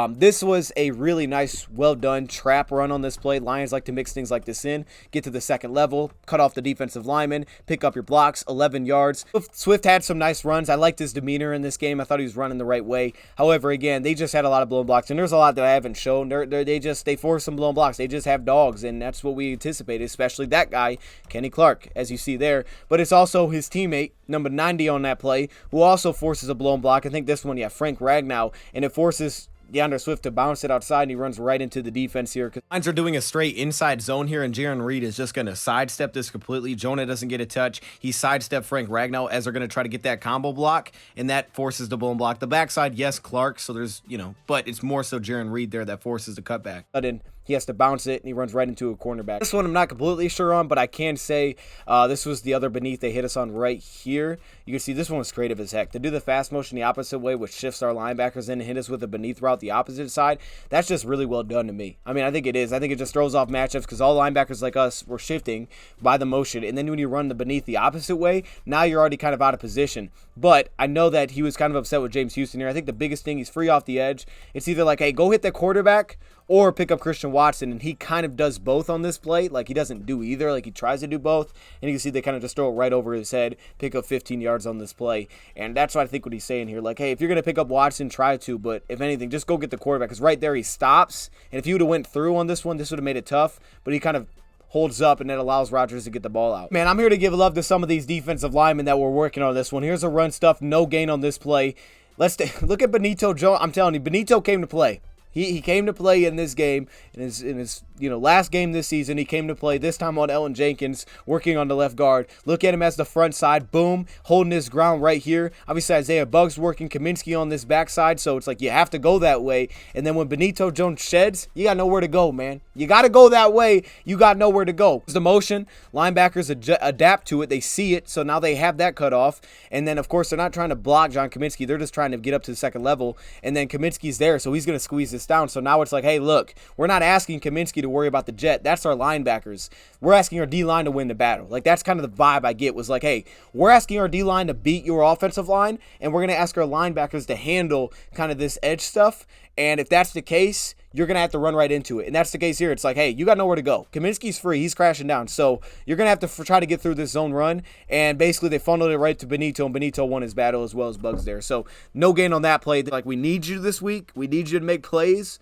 This was a really nice, well-done trap run on this play. Lions like to mix things like this in, get to the second level, cut off the defensive lineman, pick up your blocks, 11 yards. Swift had some nice runs. I liked his demeanor in this game. I thought he was running the right way. However, again, they just had a lot of blown blocks, and there's a lot that I haven't shown. They force some blown blocks. They just have dogs, and that's what we anticipated, especially that guy, Kenny Clark, as you see there. But it's also his teammate, number 90 on that play, who also forces a blown block. I think this one, yeah, Frank Ragnow, and it forces DeAndre Swift to bounce it outside, and he runs right into the defense here. Lions are doing a straight inside zone here, and Jaron Reed is just going to sidestep this completely. Jonah doesn't get a touch. He sidestepped Frank Ragnow as they're going to try to get that combo block, and that forces the blown block. The backside, yes, Clark, so there's, but it's more so Jaron Reed there that forces the cutback. But then he has to bounce it, and he runs right into a cornerback. This one I'm not completely sure on, but I can say this was the other beneath they hit us on right here. You can see this one was creative as heck. To do the fast motion the opposite way, which shifts our linebackers in and hit us with a beneath route the opposite side, that's just really well done to me. I mean, I think it is. I think it just throws off matchups because all linebackers like us were shifting by the motion, and then when you run the beneath the opposite way, now you're already kind of out of position. But I know that he was kind of upset with James Houston here. I think the biggest thing, he's free off the edge. It's either like, hey, go hit the quarterback or pick up Christian Watson, and he kind of does both on this play. Like, he doesn't do either. Like, he tries to do both, and you can see they kind of just throw it right over his head, pick up 15 yards on this play, and that's what I think what he's saying here. Like, hey, if you're going to pick up Watson, try to, but if anything, just go get the quarterback, because right there he stops, and if he would have went through on this one, this would have made it tough, but he kind of holds up, and that allows Rodgers to get the ball out. Man, I'm here to give love to some of these defensive linemen that were working on this one. Here's a run stuff, no gain on this play. Look at Benito Jones. I'm telling you, Benito came to play. He came to play in this game, in his last game this season. He came to play this time on Elton Jenkins, working on the left guard. Look at him as the front side, boom, holding his ground right here. Obviously, Isaiah Buggs working Kaminsky on this backside, so it's like you have to go that way. And then when Benito Jones sheds, you got nowhere to go, man. You got to go that way. You got nowhere to go. It's the motion. Linebackers adapt to it. They see it, so now they have that cut off. And then, of course, they're not trying to block John Kaminsky. They're just trying to get up to the second level. And then Kaminsky's there, so he's going to squeeze this down. So now it's like, hey, look, we're not asking Kaminsky to worry about the jet. That's our linebackers. We're asking our D-line to win the battle. Like, that's kind of the vibe I get, was like, hey, we're asking our D-line to beat your offensive line, and we're going to ask our linebackers to handle kind of this edge stuff. And if that's the case, you're going to have to run right into it. And that's the case here. It's like, hey, you got nowhere to go. Kaminsky's free. He's crashing down. So you're going to have to try to get through this zone run. And basically they funneled it right to Benito, and Benito won his battle as well as Bugs there. So no gain on that play. Like, we need you this week. We need you to make plays.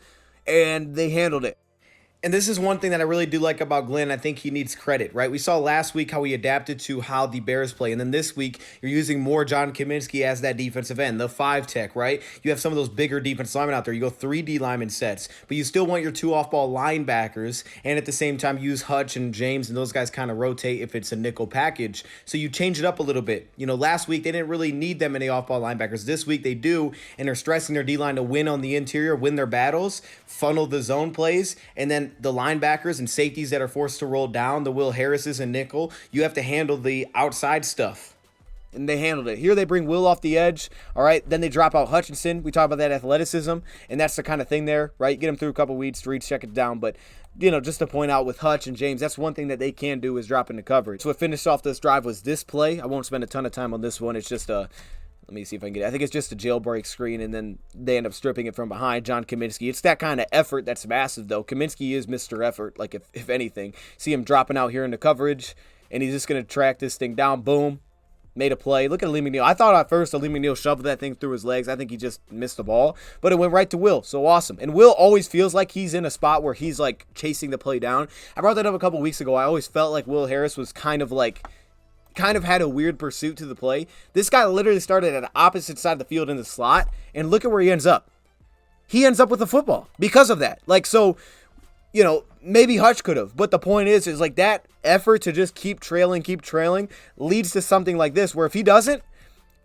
And they handled it. And this is one thing that I really do like about Glenn. I think he needs credit, right? We saw last week how he adapted to how the Bears play. And then this week, you're using more John Kaminsky as that defensive end, the 5-tech, right? You have some of those bigger defensive linemen out there. You go 3 D lineman sets, but you still want your 2 off-ball linebackers. And at the same time, use Hutch and James, and those guys kind of rotate if it's a nickel package. So you change it up a little bit. You know, last week, they didn't really need that many off-ball linebackers. This week, they do, and they're stressing their D-line to win on the interior, win their battles, funnel the zone plays, and then the linebackers and safeties that are forced to roll down, the Will Harrises and nickel, you have to handle the outside stuff. And they handled it. Here they bring Will off the edge, all right? Then they drop out Hutchinson. We talk about that athleticism, and that's the kind of thing there, right? Get him through a couple weeks to reach, check it down. But, you know, just to point out with Hutch and James, that's one thing that they can do is drop into coverage. So what finished off this drive was this play. I won't spend a ton of time on this one. It's just a... Let me see if I can get it. I think it's just a jailbreak screen, and then they end up stripping it from behind. John Kaminsky. It's that kind of effort that's massive, though. Kaminsky is Mr. Effort, like if anything. See him dropping out here into coverage, and he's just going to track this thing down. Boom. Made a play. Look at Lee McNeil. I thought at first Lee McNeil shoved that thing through his legs. I think he just missed the ball, but it went right to Will. So awesome. And Will always feels like he's in a spot where he's like chasing the play down. I brought that up a couple weeks ago. I always felt like Will Harris was kind of had a weird pursuit to the play. This guy literally started at the opposite side of the field in the slot, and look at where he ends up. He ends up with the football because of that. Like, so, you know, maybe Hutch could have, but the point is like that effort to just keep trailing leads to something like this, where if he doesn't,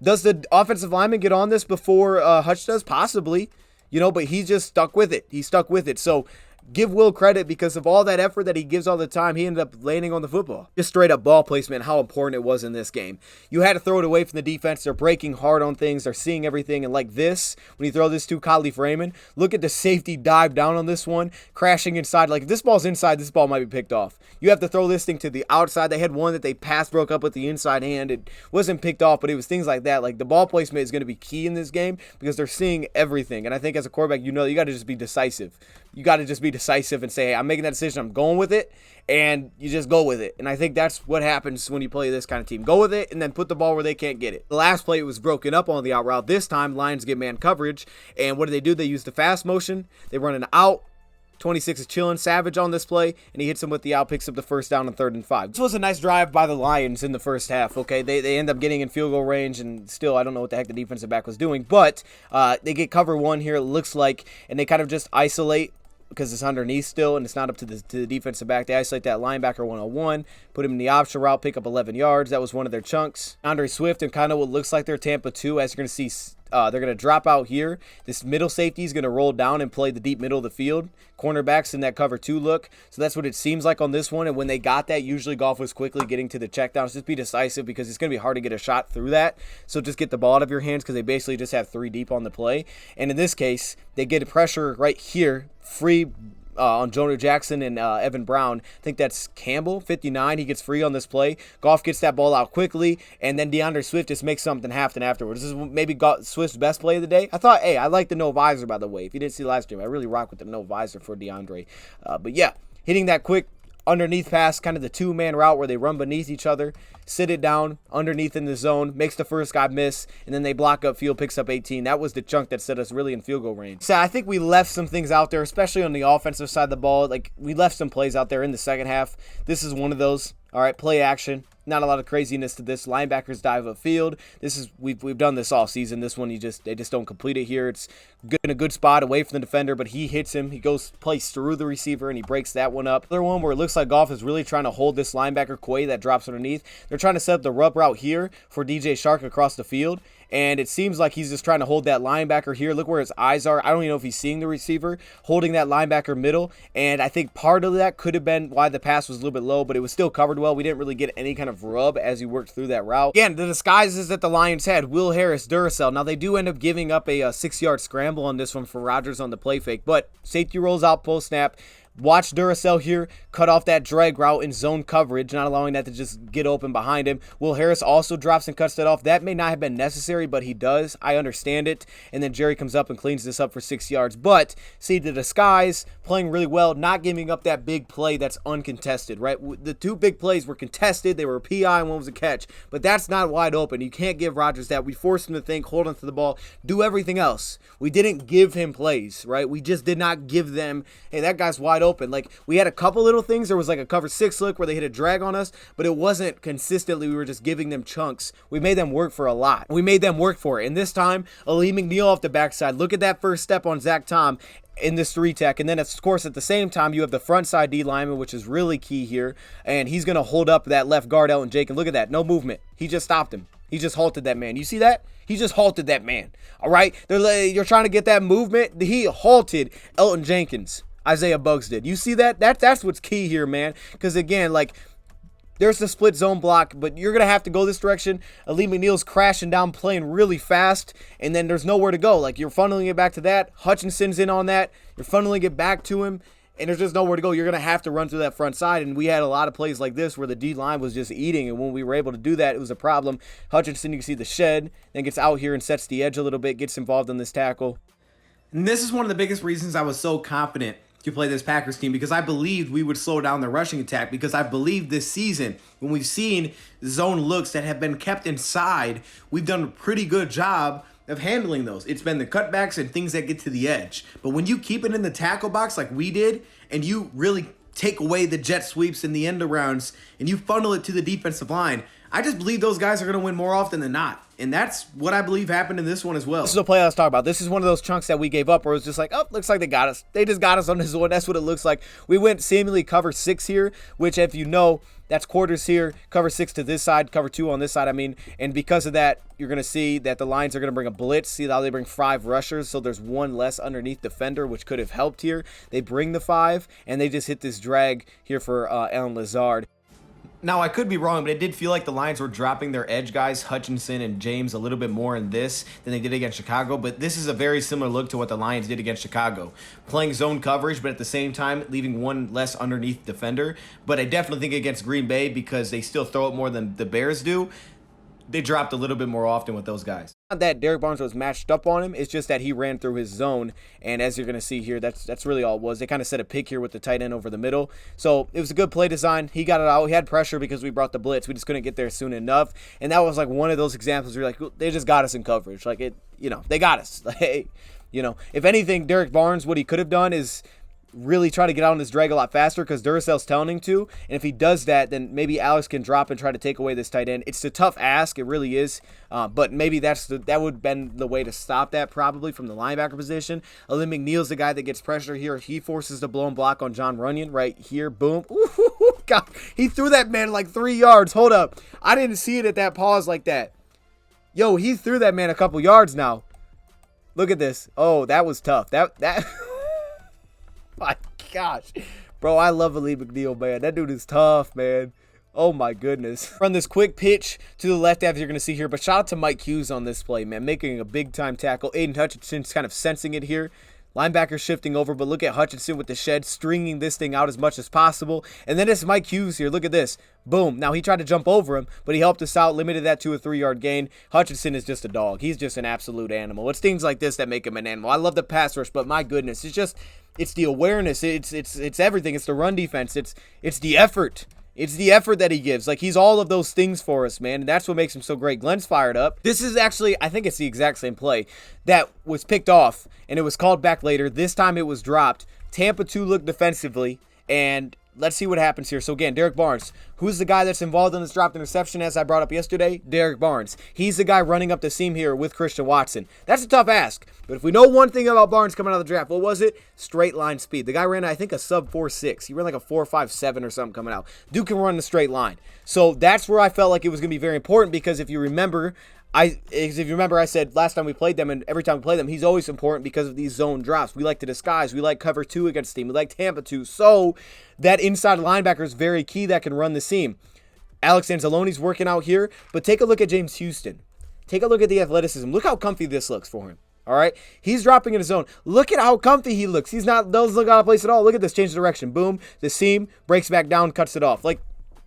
does the offensive lineman get on this before Hutch does? Possibly, you know, but he's just stuck with it. He's stuck with it. So give Will credit because of all that effort that he gives all the time. He ended up landing on the football. Just straight up ball placement, how important it was in this game. You had to throw it away from the defense. They're breaking hard on things. They're seeing everything. And like this, when you throw this to Khalif Raymond, look at the safety dive down on this one, crashing inside. Like if this ball's inside, this ball might be picked off. You have to throw this thing to the outside. They had one that they passed, broke up with the inside hand. It wasn't picked off, but it was things like that. Like the ball placement is going to be key in this game because they're seeing everything. And I think as a quarterback, you know, you got to just be decisive. You got to just be decisive and say, hey, I'm making that decision. I'm going with it. And you just go with it. And I think that's what happens when you play this kind of team. Go with it and then put the ball where they can't get it. The last play, it was broken up on the out route. This time, Lions get man coverage. And what do? They use the fast motion. They run an out. 26 is chilling. Savage on this play, and he hits him with the out, picks up the first down on 3rd and 5. This was a nice drive by the Lions in the first half, okay? They end up getting in field goal range, and still, I don't know what the heck the defensive back was doing, but they get cover 1 here, it looks like, and they kind of just isolate because it's underneath still, and it's not up to the defensive back. They isolate that linebacker 101, put him in the option route, pick up 11 yards. That was one of their chunks. Andre Swift and kind of what looks like their Tampa 2, as you're going to see, they're going to drop out here. This middle safety is going to roll down and play the deep middle of the field. Cornerbacks in that cover 2 look. So that's what it seems like on this one. And when they got that, usually Goff was quickly getting to the checkdowns. Just be decisive because it's going to be hard to get a shot through that. So just get the ball out of your hands because they basically just have 3 deep on the play. And in this case, they get a pressure right here, free on Jonah Jackson and Evan Brown. I think that's Campbell, 59. He gets free on this play. Goff gets that ball out quickly, and then DeAndre Swift just makes something happen afterwards. This is maybe Swift's best play of the day. I thought, hey, I like the no visor, by the way. If you didn't see the live stream, I really rock with the no visor for DeAndre. But yeah, hitting that quick underneath pass, kind of the 2-man route where they run beneath each other, sit it down underneath in the zone, makes the first guy miss, and then they block up field, picks up 18. That was the chunk that set us really in field goal range. So I think we left some things out there, especially on the offensive side of the ball. Like, we left some plays out there in the second half. This is one of those. All right, play action. Not a lot of craziness to this. Linebackers dive upfield. This is we've done this all season. This one they just don't complete it here. It's good in a good spot away from the defender, but he hits him. He goes plays through the receiver and he breaks that one up. Another one where it looks like Goff is really trying to hold this linebacker Quay that drops underneath. They're trying to set up the rub route here for DJ Shark across the field. And it seems like he's just trying to hold that linebacker here. Look where his eyes are. I don't even know if he's seeing the receiver, holding that linebacker middle. And I think part of that could have been why the pass was a little bit low, but it was still covered well. We didn't really get any kind of rub as he worked through that route. Again, the disguises that the Lions had, Will Harris, Duracell. Now, they do end up giving up a 6-yard scramble on this one for Rodgers on the play fake, but safety rolls out post-snap. Watch Duracell here cut off that drag route in zone coverage, not allowing that to just get open behind him. Will Harris also drops and cuts that off. That may not have been necessary, but he does. I understand it. And then Jerry comes up and cleans this up for 6 yards. But see the disguise, playing really well, not giving up that big play that's uncontested, right? The two big plays were contested. They were a PI and one was a catch. But that's not wide open. You can't give Rodgers that. We forced him to think, hold on to the ball, do everything else. We didn't give him plays, right? We just did not give them, hey, that guy's wide open. Like, we had a couple little things. There was like a cover 6 look where they hit a drag on us, but it wasn't consistently. We were just giving them chunks. We made them work for a lot. We made them work for it. And this time, Ali McNeil off the backside. Look at that first step on Zach Tom in this 3-tech. And then, of course, at the same time, you have the front side D lineman, which is really key here. And he's going to hold up that left guard, Elton Jake. And look at that. No movement. He just stopped him. He just halted that man. You see that? He just halted that man. All right? You're trying to get that movement. He halted Elton Jenkins. Isaiah Buggs did. You see that? That's what's key here, man. Because, again, like, there's the split zone block, but you're going to have to go this direction. Ali McNeil's crashing down, playing really fast, and then there's nowhere to go. Like, you're funneling it back to that. Hutchinson's in on that. You're funneling it back to him, and there's just nowhere to go. You're going to have to run through that front side, and we had a lot of plays like this where the D-line was just eating, and when we were able to do that, it was a problem. Hutchinson, you can see the shed, then gets out here and sets the edge a little bit, gets involved in this tackle. And this is one of the biggest reasons I was so confident to play this Packers team, because I believed we would slow down the rushing attack, because I believed this season, when we've seen zone looks that have been kept inside, we've done a pretty good job of handling those. It's been the cutbacks and things that get to the edge. But when you keep it in the tackle box like we did, and you really take away the jet sweeps and the end arounds, and you funnel it to the defensive line, I just believe those guys are going to win more often than not. And that's what I believe happened in this one as well. This is a play I was talking about. This is one of those chunks that we gave up where it was just like, oh, looks like they got us. They just got us on this one. That's what it looks like. We went seemingly cover 6 here, which if you know, that's quarters here, cover 6 to this side, cover 2 on this side, I mean. And because of that, you're going to see that the Lions are going to bring a blitz. See how they bring 5 rushers, so there's one less underneath defender, which could have helped here. They bring the 5, and they just hit this drag here for Allen Lazard. Now, I could be wrong, but it did feel like the Lions were dropping their edge guys, Hutchinson and James, a little bit more in this than they did against Chicago. But this is a very similar look to what the Lions did against Chicago. Playing zone coverage, but at the same time, leaving one less underneath defender. But I definitely think against Green Bay, because they still throw it more than the Bears do, they dropped a little bit more often with those guys. Not that Derek Barnes was matched up on him. It's just that he ran through his zone. And as you're going to see here, that's really all it was. They kind of set a pick here with the tight end over the middle. So it was a good play design. He got it out. He had pressure because we brought the blitz. We just couldn't get there soon enough. And that was like one of those examples where you're like, they just got us in coverage. Like, they got us. Like, if anything, Derek Barnes, what he could have done is really try to get out on this drag a lot faster, because Duracell's telling him to. And if he does that, then maybe Alex can drop and try to take away this tight end. It's a tough ask. It really is. But maybe that would have been the way to stop that, probably from the linebacker position. Ali McNeil's the guy that gets pressure here. He forces the blown block on John Runyon right here. Boom. Ooh, God. He threw that man like 3 yards. Hold up. I didn't see it at that pause like that. Yo, he threw that man a couple yards now. Look at this. Oh, that was tough. That my gosh. Bro, I love Ali McNeil, man. That dude is tough, man. Oh, my goodness. Run this quick pitch to the left, as you're going to see here. But shout out to Mike Hughes on this play, man. Making a big-time tackle. Aiden Hutchinson's kind of sensing it here. Linebacker shifting over, but look at Hutchinson with the shed, stringing this thing out as much as possible. And then it's Mike Hughes here. Look at this. Boom. Now, he tried to jump over him, but he helped us out, limited that to a 3-yard gain. Hutchinson is just a dog. He's just an absolute animal. It's things like this that make him an animal. I love the pass rush, but my goodness, it's the awareness. It's everything. It's the run defense. It's the effort. It's the effort that he gives. Like, he's all of those things for us, man. And that's what makes him so great. Glenn's fired up. This is actually, I think it's the exact same play that was picked off, and it was called back later. This time it was dropped. Tampa 2 looked defensively, and let's see what happens here. So, again, Derek Barnes. Who's the guy that's involved in this dropped interception, as I brought up yesterday? Derek Barnes. He's the guy running up the seam here with Christian Watson. That's a tough ask. But if we know one thing about Barnes coming out of the draft, what was it? Straight line speed. The guy ran, I think, a sub 4.6. He ran like a 4.57 or something coming out. Dude can run the straight line. So that's where I felt like it was going to be very important, because if you remember, I said last time we played them, and every time we play them, he's always important because of these zone drops. We like to disguise. We like cover 2 against the team. We like Tampa 2. So that inside linebacker is very key that can run the seam. Alex Anzalone's working out here, but take a look at James Houston. Take a look at the athleticism. Look how comfy this looks for him. All right, he's dropping in his zone. Look at how comfy he looks. He's not, doesn't look out of place at all. Look at this, change of direction. Boom, the seam, breaks back down, cuts it off. Like,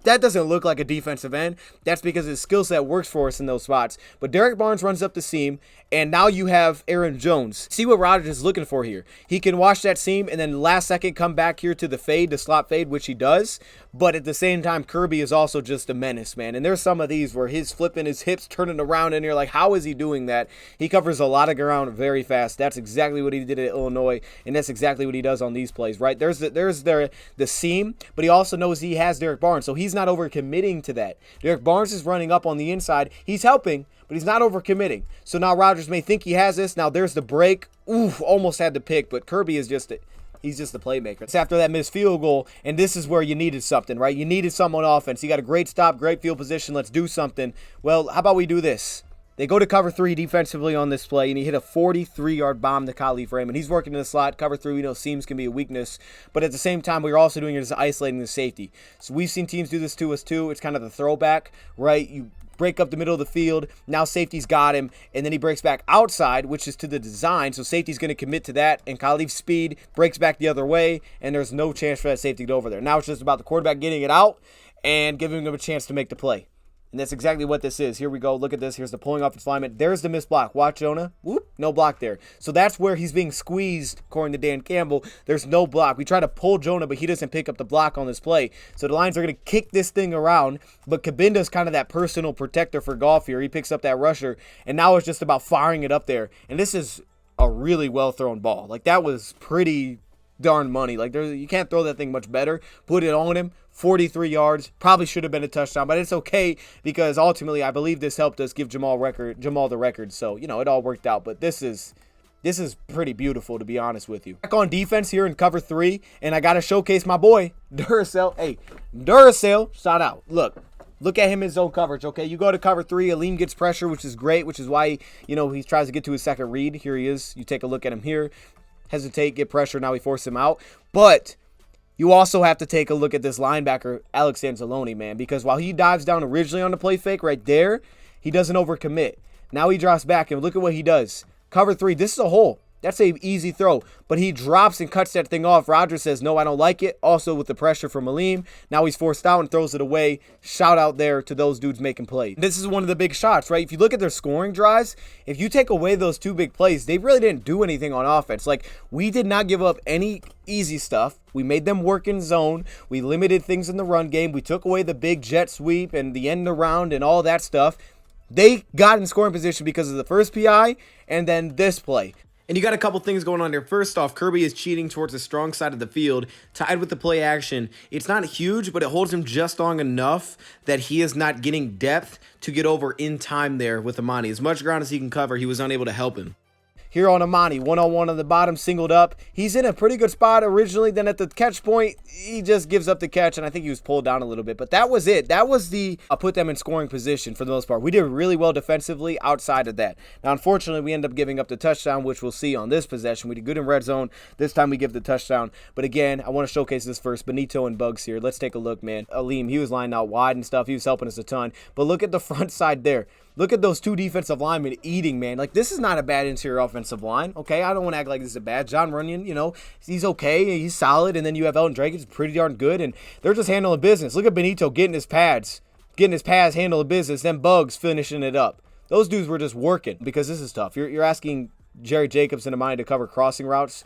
that doesn't look like a defensive end. That's because his skill set works for us in those spots. But Derek Barnes runs up the seam, and now you have Aaron Jones. See what Rodgers is looking for here. He can wash that seam and then last second come back here to the fade, the slot fade, which he does. But at the same time, Kirby is also just a menace, man. And there's some of these where he's flipping his hips, turning around, and you're like, how is he doing that? He covers a lot of ground very fast. That's exactly what he did at Illinois, and that's exactly what he does on these plays, right? There's the seam, but he also knows he has Derek Barnes, so he's not over-committing to that. Derek Barnes is running up on the inside. He's helping, but he's not over-committing. So now Rodgers may think he has this. Now there's the break. Oof, almost had to pick, but Kirby is just he's just the playmaker. It's after that missed field goal, and this is where you needed something, right? You needed someone on offense. You got a great stop, great field position. Let's do something. Well, how about we do this? They go to cover 3 defensively on this play, and he hit a 43-yard bomb to Khalif Raymond. He's working in the slot. Cover 3, we know seams can be a weakness, but at the same time, we're also doing it as isolating the safety. So we've seen teams do this to us too. It's kind of the throwback, right? You break up the middle of the field. Now safety's got him, and then he breaks back outside, which is to the design. So safety's going to commit to that, and Khalif's speed breaks back the other way, and there's no chance for that safety to get over there. Now it's just about the quarterback getting it out and giving him a chance to make the play. And that's exactly what this is. Here we go. Look at this. Here's the pulling off his alignment. There's the missed block. Watch, Jonah. Whoop. No block there. So that's where he's being squeezed, according to Dan Campbell. There's no block. We try to pull Jonah, but he doesn't pick up the block on this play. So the Lions are going to kick this thing around. But Kabinda's kind of that personal protector for Goff here. He picks up that rusher. And now it's just about firing it up there. And this is a really well-thrown ball. Like, that was pretty darn money. Like, you can't throw that thing much better. Put it on him. 43 yards, probably should have been a touchdown, but it's okay because ultimately I believe this helped us give Jamal the record. So, you know, it all worked out, but this is pretty beautiful, to be honest with you. Back on defense here in cover 3, and I got to showcase my boy, Duracell. Hey, Duracell, shout out. Look at him in zone coverage, okay? You go to cover 3, Aleem gets pressure, which is great, which is why, he tries to get to his second read. Here he is. You take a look at him here. Hesitate, get pressure, now we force him out. But you also have to take a look at this linebacker, Alex Anzalone, man, because while he dives down originally on the play fake right there, he doesn't overcommit. Now he drops back, and look at what he does. Cover 3, this is a hole. That's an easy throw, but he drops and cuts that thing off. Rodgers says, no, I don't like it. Also with the pressure from Aleem, now he's forced out and throws it away. Shout out there to those dudes making plays. This is one of the big shots, right? If you look at their scoring drives, if you take away those 2 big plays, they really didn't do anything on offense. Like, we did not give up any easy stuff. We made them work in zone. We limited things in the run game. We took away the big jet sweep and the end around and all that stuff. They got in scoring position because of the first PI and then this play. And you got a couple things going on here. First off, Kirby is cheating towards the strong side of the field, tied with the play action. It's not huge, but it holds him just long enough that he is not getting depth to get over in time there with Amani. As much ground as he can cover, he was unable to help him. Here on Amani, one-on-one on the bottom, singled up. He's in a pretty good spot originally. Then at the catch point, he just gives up the catch, and I think he was pulled down a little bit. But that was it. That was the put them in scoring position for the most part. We did really well defensively outside of that. Now, unfortunately, we end up giving up the touchdown, which we'll see on this possession. We did good in red zone. This time we give the touchdown. But again, I want to showcase this first. Benito and Bugs here. Let's take a look, man. Aleem, he was lined out wide and stuff. He was helping us a ton. But look at the front side there. Look at those 2 defensive linemen eating, man. Like, this is not a bad interior offensive line, okay? I don't want to act like this is a bad. John Runyon, he's okay. He's solid. And then you have Elton Drake, who's pretty darn good. And they're just handling business. Look at Benito getting his pads, handling business, then Bugs finishing it up. Those dudes were just working because this is tough. You're asking Jerry Jacobs and Amani to cover crossing routes.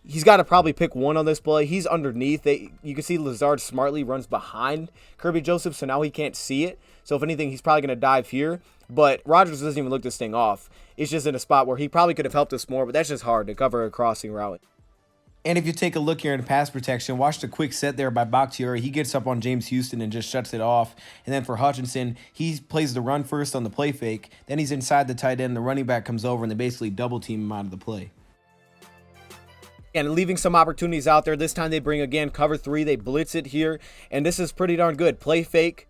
He's got to probably pick one on this play. He's underneath. You can see Lazard smartly runs behind Kirby Joseph, so now he can't see it. So if anything, he's probably going to dive here. But Rodgers doesn't even look this thing off. It's just in a spot where he probably could have helped us more, but that's just hard to cover a crossing route. And if you take a look here in pass protection, watch the quick set there by Bakhtiari. He gets up on James Houston and just shuts it off. And then for Hutchinson, he plays the run first on the play fake. Then he's inside the tight end. The running back comes over, and they basically double team him out of the play. And leaving some opportunities out there. This time they bring, again, cover 3. They blitz it here. And this is pretty darn good. Play fake.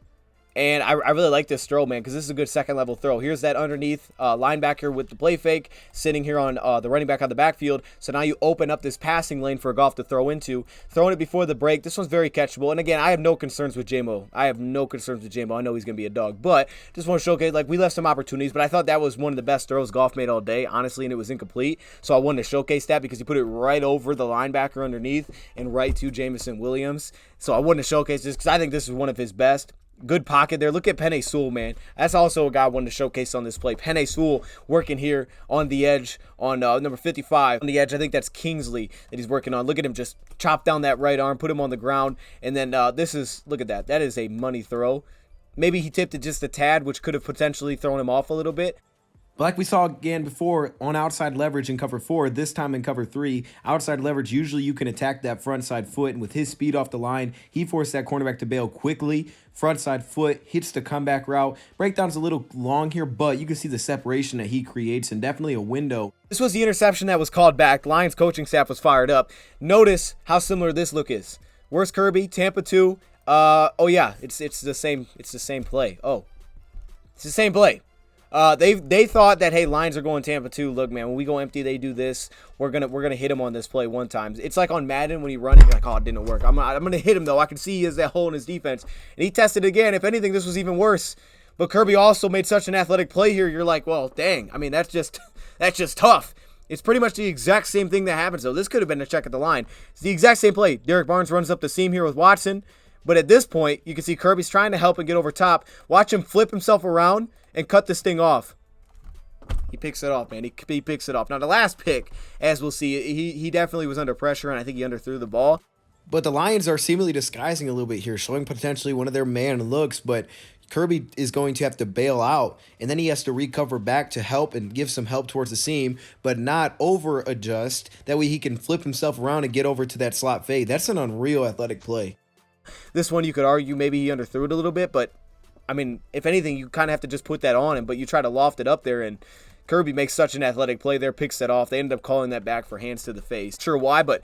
And I really like this throw, man, because this is a good second-level throw. Here's that underneath linebacker with the play fake, sitting here on the running back on the backfield. So now you open up this passing lane for Goff to throw into. Throwing it before the break. This one's very catchable. And again, I have no concerns with J-Mo. I know he's going to be a dog. But just want to showcase, like, we left some opportunities, but I thought that was one of the best throws Goff made all day, honestly, and it was incomplete. So I wanted to showcase that because he put it right over the linebacker underneath and right to Jamison Williams. So I wanted to showcase this because I think this is one of his best. Good pocket there. Look at Penei Sewell, man. That's also a guy I wanted to showcase on this play. Penei Sewell working here on the edge on number 55. On the edge, I think that's Kingsley that he's working on. Look at him just chop down that right arm, put him on the ground. And then this is, look at that. That is a money throw. Maybe he tipped it just a tad, which could have potentially thrown him off a little bit. But like we saw again before on outside leverage in cover 4, this time in cover 3, outside leverage, usually you can attack that front side foot. And with his speed off the line, he forced that cornerback to bail quickly. Front side foot, hits the comeback route. Breakdown's a little long here, but you can see the separation that he creates and definitely a window. This was the interception that was called back. Lions coaching staff was fired up. Notice how similar this look is. Where's Kirby? Tampa 2. Oh yeah, it's the same play. Oh. It's the same play. They thought that, hey, Lions are going Tampa 2. Look, man, when we go empty, they do this. We're gonna hit him on this play one time. It's like on Madden when he runs, you're like, oh, it didn't work. I'm gonna hit him though. I can see he has that hole in his defense, and he tested again. If anything, this was even worse. But Kirby also made such an athletic play here. You're like, well, dang. I mean, that's just tough. It's pretty much the exact same thing that happens though. This could have been a check at the line. It's the exact same play. Derek Barnes runs up the seam here with Watson. But at this point, you can see Kirby's trying to help and get over top. Watch him flip himself around and cut this thing off. He picks it off, man. He picks it off. Now, the last pick, as we'll see, he definitely was under pressure, and I think he underthrew the ball. But the Lions are seemingly disguising a little bit here, showing potentially one of their man looks, but Kirby is going to have to bail out, and then he has to recover back to help and give some help towards the seam, but not over-adjust. That way he can flip himself around and get over to that slot fade. That's an unreal athletic play. This one, you could argue maybe he underthrew it a little bit, but, I mean, if anything, you kind of have to just put that on him, but you try to loft it up there, and Kirby makes such an athletic play there, picks it off. They ended up calling that back for hands to the face. Sure why, but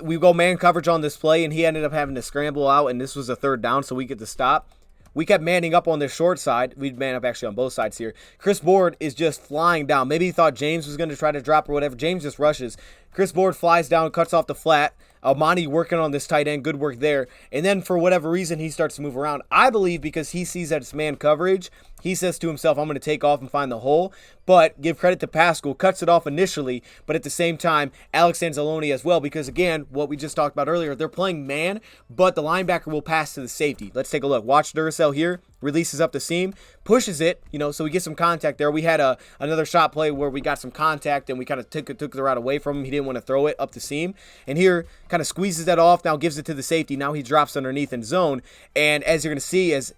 we go man coverage on this play, and he ended up having to scramble out, and this was a third down, so we get to stop. We kept manning up on this short side. We'd man up actually on both sides here. Chris Board is just flying down. Maybe he thought James was going to try to drop or whatever. James just rushes. Chris Board flies down, cuts off the flat. Monty working on this tight end. Good work there. And then for whatever reason, he starts to move around. I believe because he sees that it's man coverage, he says to himself, I'm going to take off and find the hole. But give credit to Pascal, cuts it off initially, but at the same time, Alex Anzalone as well, because again, what we just talked about earlier, they're playing man, but the linebacker will pass to the safety. Let's take a look. Watch Duracell here, releases up the seam, pushes it, so we get some contact there. We had another shot play where we got some contact and we kind of took the route away from him. He didn't want to throw it up the seam. And here, kind of squeezes that off, now gives it to the safety. Now he drops underneath in zone. And as you're going to see, as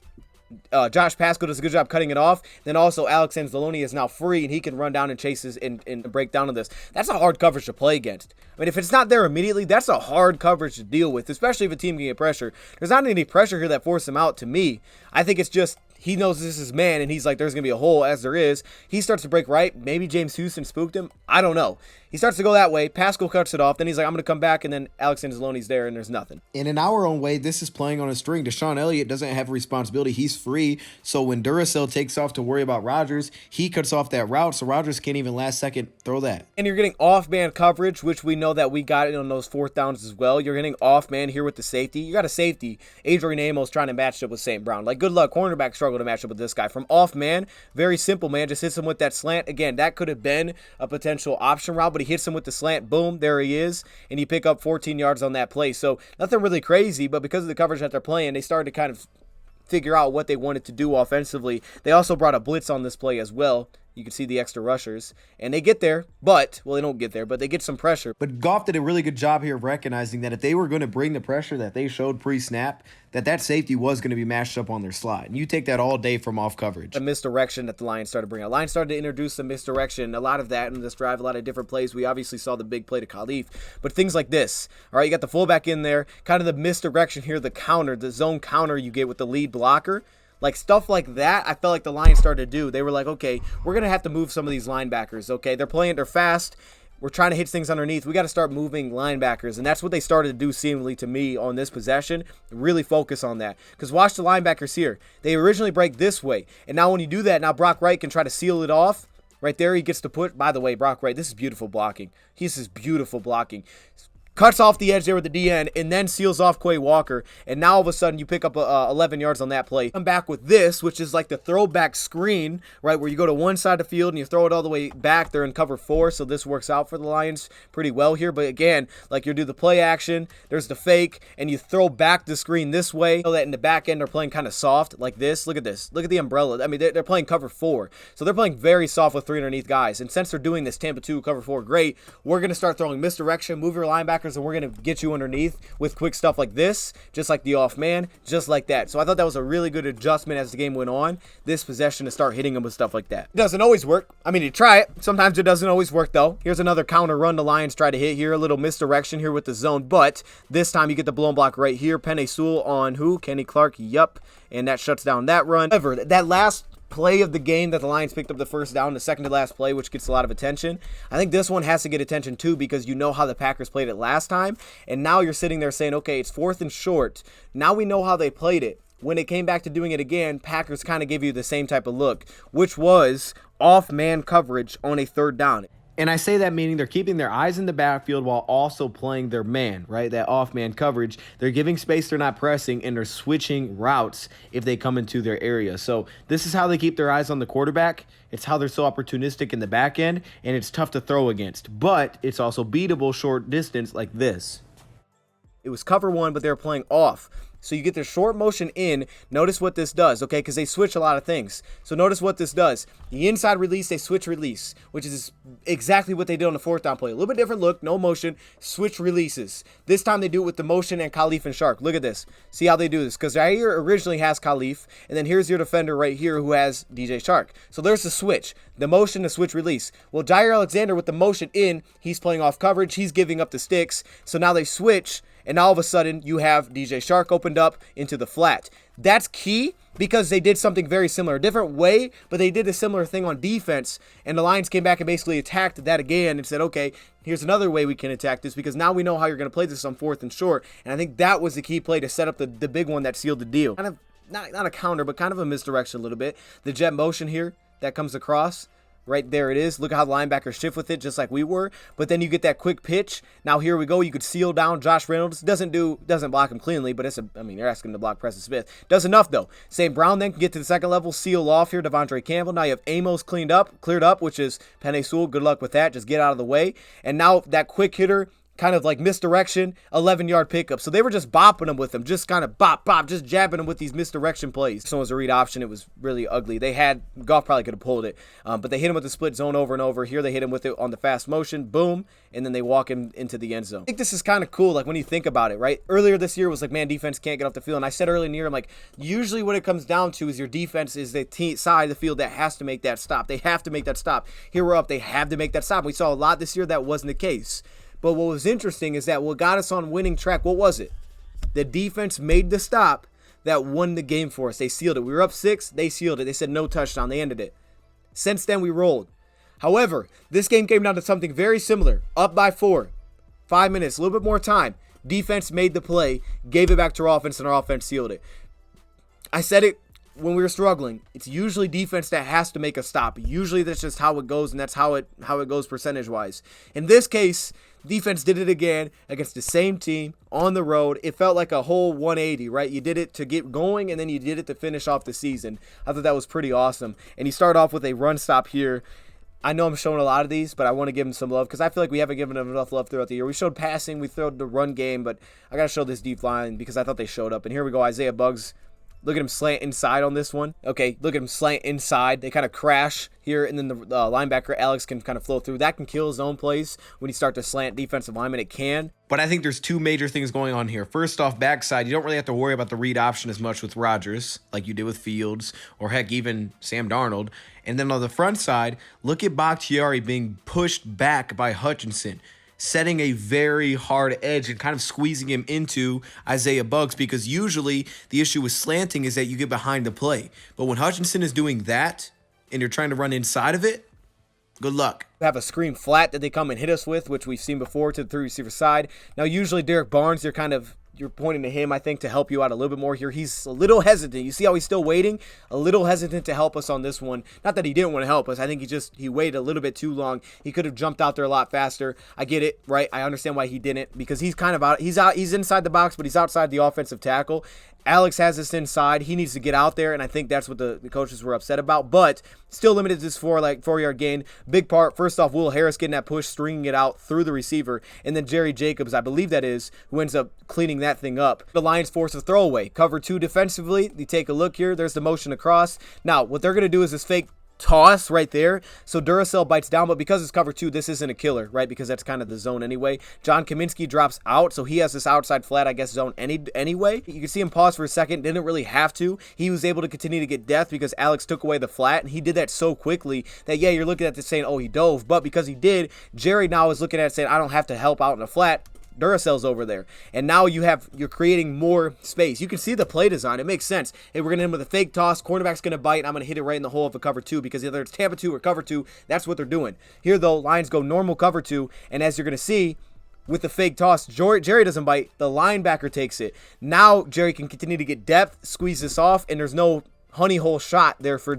Josh Pascal does a good job cutting it off. Then also Alex Anzalone is now free, and he can run down and chases and break down on this. That's a hard coverage to play against. I mean, if it's not there immediately, that's a hard coverage to deal with, especially if a team can get pressure. There's not any pressure here that forces him out to me. I think it's just he knows this is man, and he's like, there's going to be a hole, as there is. He starts to break right. Maybe James Houston spooked him. I don't know. He starts to go that way. Pascal cuts it off. Then he's like, I'm going to come back, and then Alex Anzalone's there, and there's nothing. And in our own way, this is playing on a string. Deshaun Elliott doesn't have a responsibility. He's free. So when Duracell takes off to worry about Rodgers, he cuts off that route, so Rodgers can't even last second throw that. And you're getting off-man coverage, which we know that we got it on those fourth downs as well. You're getting off-man here with the safety. You got a safety. Adrian Amos trying to match up with St. Brown. Like, good luck. Cornerback struggle to match up with this guy. From off-man, very simple, man. Just hits him with that slant. Again, that could have been a potential option route, but he hits him with the slant. Boom, there he is. And you pick up 14 yards on that play. So nothing really crazy, but because of the coverage that they're playing, they started to kind of figure out what they wanted to do offensively. They also brought a blitz on this play as well. You can see the extra rushers, and they get there, but, well, they don't get there, but they get some pressure. But Goff did a really good job here of recognizing that if they were going to bring the pressure that they showed pre-snap, that safety was going to be matched up on their slide. And you take that all day from off coverage. The misdirection that the Lions started bringing. The Lions started to introduce some misdirection, a lot of that in this drive, a lot of different plays. We obviously saw the big play to Khalif, but things like this. All right, you got the fullback in there, kind of the misdirection here, the counter, the zone counter you get with the lead blocker. Like, stuff like that, I felt like the Lions started to do. They were like, okay, we're going to have to move some of these linebackers, okay? They're fast. we're trying to hit things underneath. We got to start moving linebackers, and that's what they started to do seemingly to me on this possession. Really focus on that, because watch the linebackers here. They originally break this way, and now when you do that, now Brock Wright can try to seal it off. Right there, he gets to put, by the way, Brock Wright, this is beautiful blocking. This is beautiful blocking. Cuts off the edge there with the DN and then seals off Quay Walker. And now all of a sudden you pick up 11 yards on that play. Come back with this, which is like the throwback screen, right, where you go to one side of the field and you throw it all the way back. They're in cover 4, so this works out for the Lions pretty well here. But again, like you do the play action, there's the fake, and you throw back the screen this way so that in the back end they're playing kind of soft like this. Look at this. Look at the umbrella. I mean, they're playing cover 4. So they're playing very soft with 3 underneath guys. And since they're doing this Tampa 2 cover 4 great, we're going to start throwing misdirection, move your linebackers, and we're going to get you underneath with quick stuff like this, just like the off man, just like that. So I thought that was a really good adjustment as the game went on, this possession, to start hitting them with stuff like that. It doesn't always work. I mean, you try it. Sometimes it doesn't always work, though. Here's another counter run the Lions try to hit here. A little misdirection here with the zone, but this time you get the blown block right here. Penei Sewell on who? Kenny Clark. Yup. And that shuts down that run. However, that last play of the game that the Lions picked up the first down, the second to last play, which gets a lot of attention. I think this one has to get attention too, because you know how the Packers played it last time, and now you're sitting there saying, okay, it's 4th and short. Now we know how they played it. When it came back to doing it again, Packers kind of give you the same type of look, which was off man coverage on a 3rd down. And I say that meaning they're keeping their eyes in the backfield while also playing their man, right? That off-man coverage. They're giving space, they're not pressing, and they're switching routes if they come into their area. So this is how they keep their eyes on the quarterback. It's how they're so opportunistic in the back end, and it's tough to throw against. But it's also beatable short distance like this. It was cover 1, but they were playing off. So you get their short motion in. Notice what this does, okay? Because they switch a lot of things. So notice what this does. The inside release, they switch release, which is exactly what they did on the 4th down play. A little bit different look, no motion, switch releases. This time they do it with the motion and Khalif and Shark. Look at this. See how they do this? Because Jair originally has Khalif, and then here's your defender right here who has DJ Shark. So there's the switch. The motion, the switch release. Well, Jair Alexander with the motion in, he's playing off coverage. He's giving up the sticks. So now they switch. And all of a sudden, you have DJ Shark opened up into the flat. That's key because they did something very similar. A different way, but they did a similar thing on defense. And the Lions came back and basically attacked that again and said, okay, here's another way we can attack this because now we know how you're going to play this on 4th and short. And I think that was the key play to set up the big one that sealed the deal. Kind of, not a counter, but kind of a misdirection a little bit. The jet motion here that comes across. Right there it is. Look at how the linebackers shift with it, just like we were. But then you get that quick pitch. Now here we go. You could seal down Josh Reynolds. Doesn't block him cleanly, but you're asking him to block Preston Smith. Does enough though. St. Brown then can get to the 2nd level, seal off here. Devondre Campbell. Now you have Amos cleared up, which is Penei Sewell. Good luck with that. Just get out of the way. And now that quick hitter, kind of like misdirection, 11-yard pickup. So they were just bopping them with them, just kind of bop, just jabbing them with these misdirection plays. This one was a read option. It was really ugly. Goff probably could have pulled it, but they hit him with the split zone over and over. Here they hit him with it on the fast motion, boom, and then they walk him into the end zone. I think this is kind of cool, like when you think about it, right? Earlier this year was like, man, defense can't get off the field. And I said earlier in the year, I'm like, usually what it comes down to is your defense is the side of the field that has to make that stop. They have to make that stop. Here we're up. They have to make that stop. We saw a lot this year that wasn't the case. But what was interesting is that what got us on winning track, what was it? The defense made the stop that won the game for us. They sealed it. We were up 6. They sealed it. They said no touchdown. They ended it. Since then, we rolled. However, this game came down to something very similar. Up by 4. 5 minutes, a little bit more time. Defense made the play, gave it back to our offense, and our offense sealed it. I said it when we were struggling. It's usually defense that has to make a stop. Usually that's just how it goes, and that's how it goes percentage-wise. In this case, defense did it again against the same team on the road. It felt like a whole 180, right? You did it to get going, and then you did it to finish off the season. I thought that was pretty awesome. And you start off with a run stop here. I know I'm showing a lot of these, but I want to give them some love because I feel like we haven't given them enough love throughout the year. We showed passing, we showed the run game, but I got to show this deep line because I thought they showed up. And here we go, Isaiah Buggs. Look at him slant inside on this one. Okay, look at him slant inside. They kind of crash here, and then the linebacker, Alex, can kind of flow through. That can kill his own plays when you start to slant defensive linemen. It can. But I think there's 2 major things going on here. First off, backside, you don't really have to worry about the read option as much with Rodgers, like you did with Fields, or heck, even Sam Darnold. And then on the front side, look at Bakhtiari being pushed back by Hutchinson, setting a very hard edge and kind of squeezing him into Isaiah Buggs, because usually the issue with slanting is that you get behind the play. But when Hutchinson is doing that and you're trying to run inside of it, Good luck. Have a screen flat that they come and hit us with, which we've seen before, to the 3 receiver side. Now, usually Derek Barnes, you're pointing to him, I think, to help you out a little bit more here. He's a little hesitant. You see how he's still waiting? A little hesitant to help us on this one. Not that he didn't want to help us. I think he waited a little bit too long. He could have jumped out there a lot faster. I get it, right? I understand why he didn't, because he's kind of out. He's inside the box, but he's outside the offensive tackle. Alex has this inside. He needs to get out there, and I think that's what the coaches were upset about. But still limited this 4-yard gain. Big part, first off, Will Harris getting that push, stringing it out through the receiver, and then Jerry Jacobs, I believe that is, who ends up cleaning that thing up. The Lions force a throwaway. Cover 2 defensively. You take a look here. There's the motion across. Now, what they're going to do is this fake toss right there. So Duracell bites down, but because it's cover 2, this isn't a killer, right? Because that's kind of the zone anyway. John Kaminsky drops out, so he has this outside flat, I guess, zone anyway. You can see him pause for a second, didn't really have to. He was able to continue to get depth because Alex took away the flat, and he did that so quickly that, yeah, you're looking at this saying, oh, he dove, but because he did, Jerry now is looking at it saying, I don't have to help out in the flat. Duracell's over there, and now you're creating more space. You can see the play design. It makes sense. Hey, we're gonna hit him with a fake toss. Cornerback's gonna bite, and I'm gonna hit it right in the hole of a cover 2, because either it's Tampa 2 or cover 2. That's what they're doing here, though. Lions go normal cover 2, and as you're gonna see, with the fake toss, Jerry doesn't bite. The linebacker takes it. Now Jerry can continue to get depth, squeeze this off, and there's no honey hole shot there for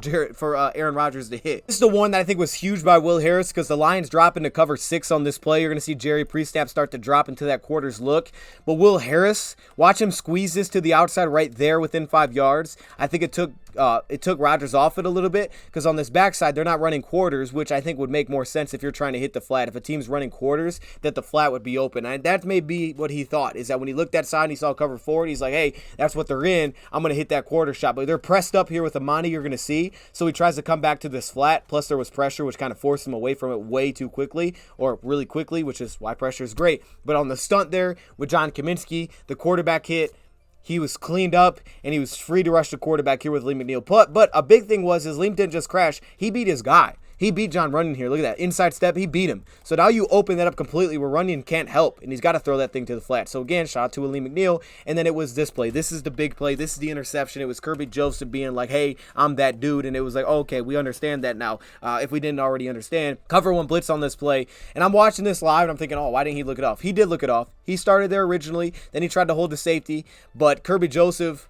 Aaron Rodgers to hit. This is the one that I think was huge by Will Harris, because the Lions drop into cover 6 on this play. You're going to see Jerry pre-snap start to drop into that quarters look. But Will Harris, watch him squeeze this to the outside right there within 5 yards. I think it took Rodgers off it a little bit, because on this backside, they're not running quarters, which I think would make more sense if you're trying to hit the flat. If a team's running quarters, that the flat would be open. And that may be what he thought, is that when he looked that side and he saw cover 4, he's like, hey, that's what they're in. I'm going to hit that quarter shot. But they're pressed up here with Amani, you're going to see. So he tries to come back to this flat. Plus there was pressure, which kind of forced him away from it way too quickly, or really quickly, which is why pressure is great. But on the stunt there with John Kaminsky, the quarterback hit, he was cleaned up, and he was free to rush the quarterback here with Lee McNeil. But a big thing was, Liam didn't just crash. He beat his guy. He beat John Runyon here. Look at that. Inside step, he beat him. So now you open that up completely where Runyon can't help, and he's got to throw that thing to the flat. So again, shout out to Lee McNeil. And then it was this play. This is the big play. This is the interception. It was Kirby Joseph being like, hey, I'm that dude. And it was like, okay, we understand that now. If we didn't already understand. Cover 1 blitz on this play. And I'm watching this live, and I'm thinking, oh, why didn't he look it off? He did look it off. He started there originally. Then he tried to hold the safety. But Kirby Joseph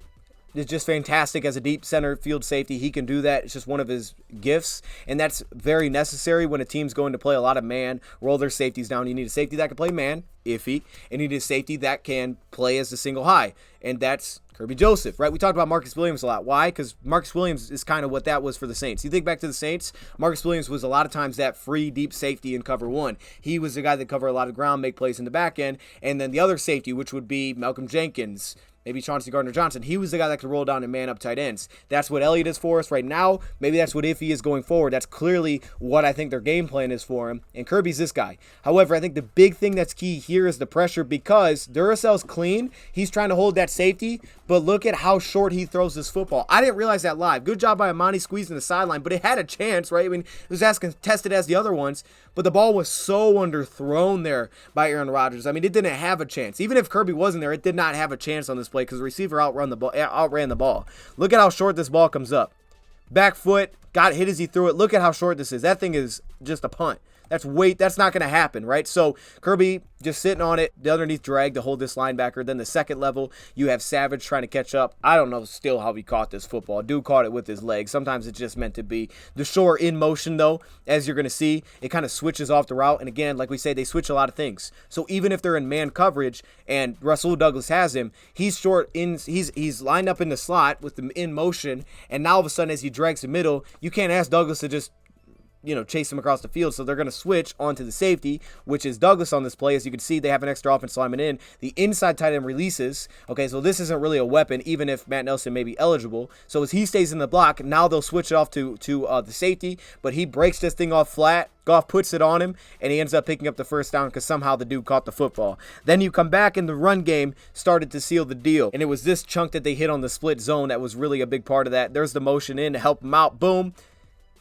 is just fantastic as a deep center field safety. He can do that. It's just one of his gifts, and that's very necessary when a team's going to play a lot of man, roll their safeties down. You need a safety that can play man, iffy, and you need a safety that can play as a single high, and that's Kirby Joseph, right? We talked about Marcus Williams a lot. Why? Because Marcus Williams is kind of what that was for the Saints. You think back to the Saints, Marcus Williams was a lot of times that free deep safety in cover 1. He was the guy that covered a lot of ground, make plays in the back end, and then the other safety, which would be Malcolm Jenkins, maybe Chauncey Gardner-Johnson. He was the guy that could roll down and man up tight ends. That's what Elliott is for us right now. Maybe that's what Iffy is going forward. That's clearly what I think their game plan is for him. And Kirby's this guy. However, I think the big thing that's key here is the pressure, because Duracell's clean. He's trying to hold that safety, but look at how short he throws this football. I didn't realize that live. Good job by Amani squeezing the sideline, but it had a chance, right? I mean, it was as contested as the other ones, but the ball was so underthrown there by Aaron Rodgers. I mean, it didn't have a chance. Even if Kirby wasn't there, it did not have a chance on this play because the receiver outran the ball. Look at how short this ball comes up. Back foot, got hit as he threw it. Look at how short this is. That thing is just a punt. That's not going to happen, right? So Kirby just sitting on it, the underneath drag to hold this linebacker. Then the second level, you have Savage trying to catch up. I don't know still how he caught this football. Dude caught it with his legs. Sometimes it's just meant to be. The shore in motion, though, as you're going to see, it kind of switches off the route. And again, like we say, they switch a lot of things. So even if they're in man coverage and Rasul Douglas has him, he's short in. He's lined up in the slot with them in motion. And now all of a sudden, as he drags the middle, you can't ask Douglas to just chase him across the field. So they're going to switch onto the safety, which is Douglas on this play. As you can see, they have an extra offensive lineman in. The inside tight end releases. Okay, so this isn't really a weapon, even if Matt Nelson may be eligible. So as he stays in the block, now they'll switch it off to the safety, but he breaks this thing off flat. Goff puts it on him, and he ends up picking up the first down because somehow the dude caught the football. Then you come back, and the run game started to seal the deal. And it was this chunk that they hit on the split zone that was really a big part of that. There's the motion in to help him out. Boom.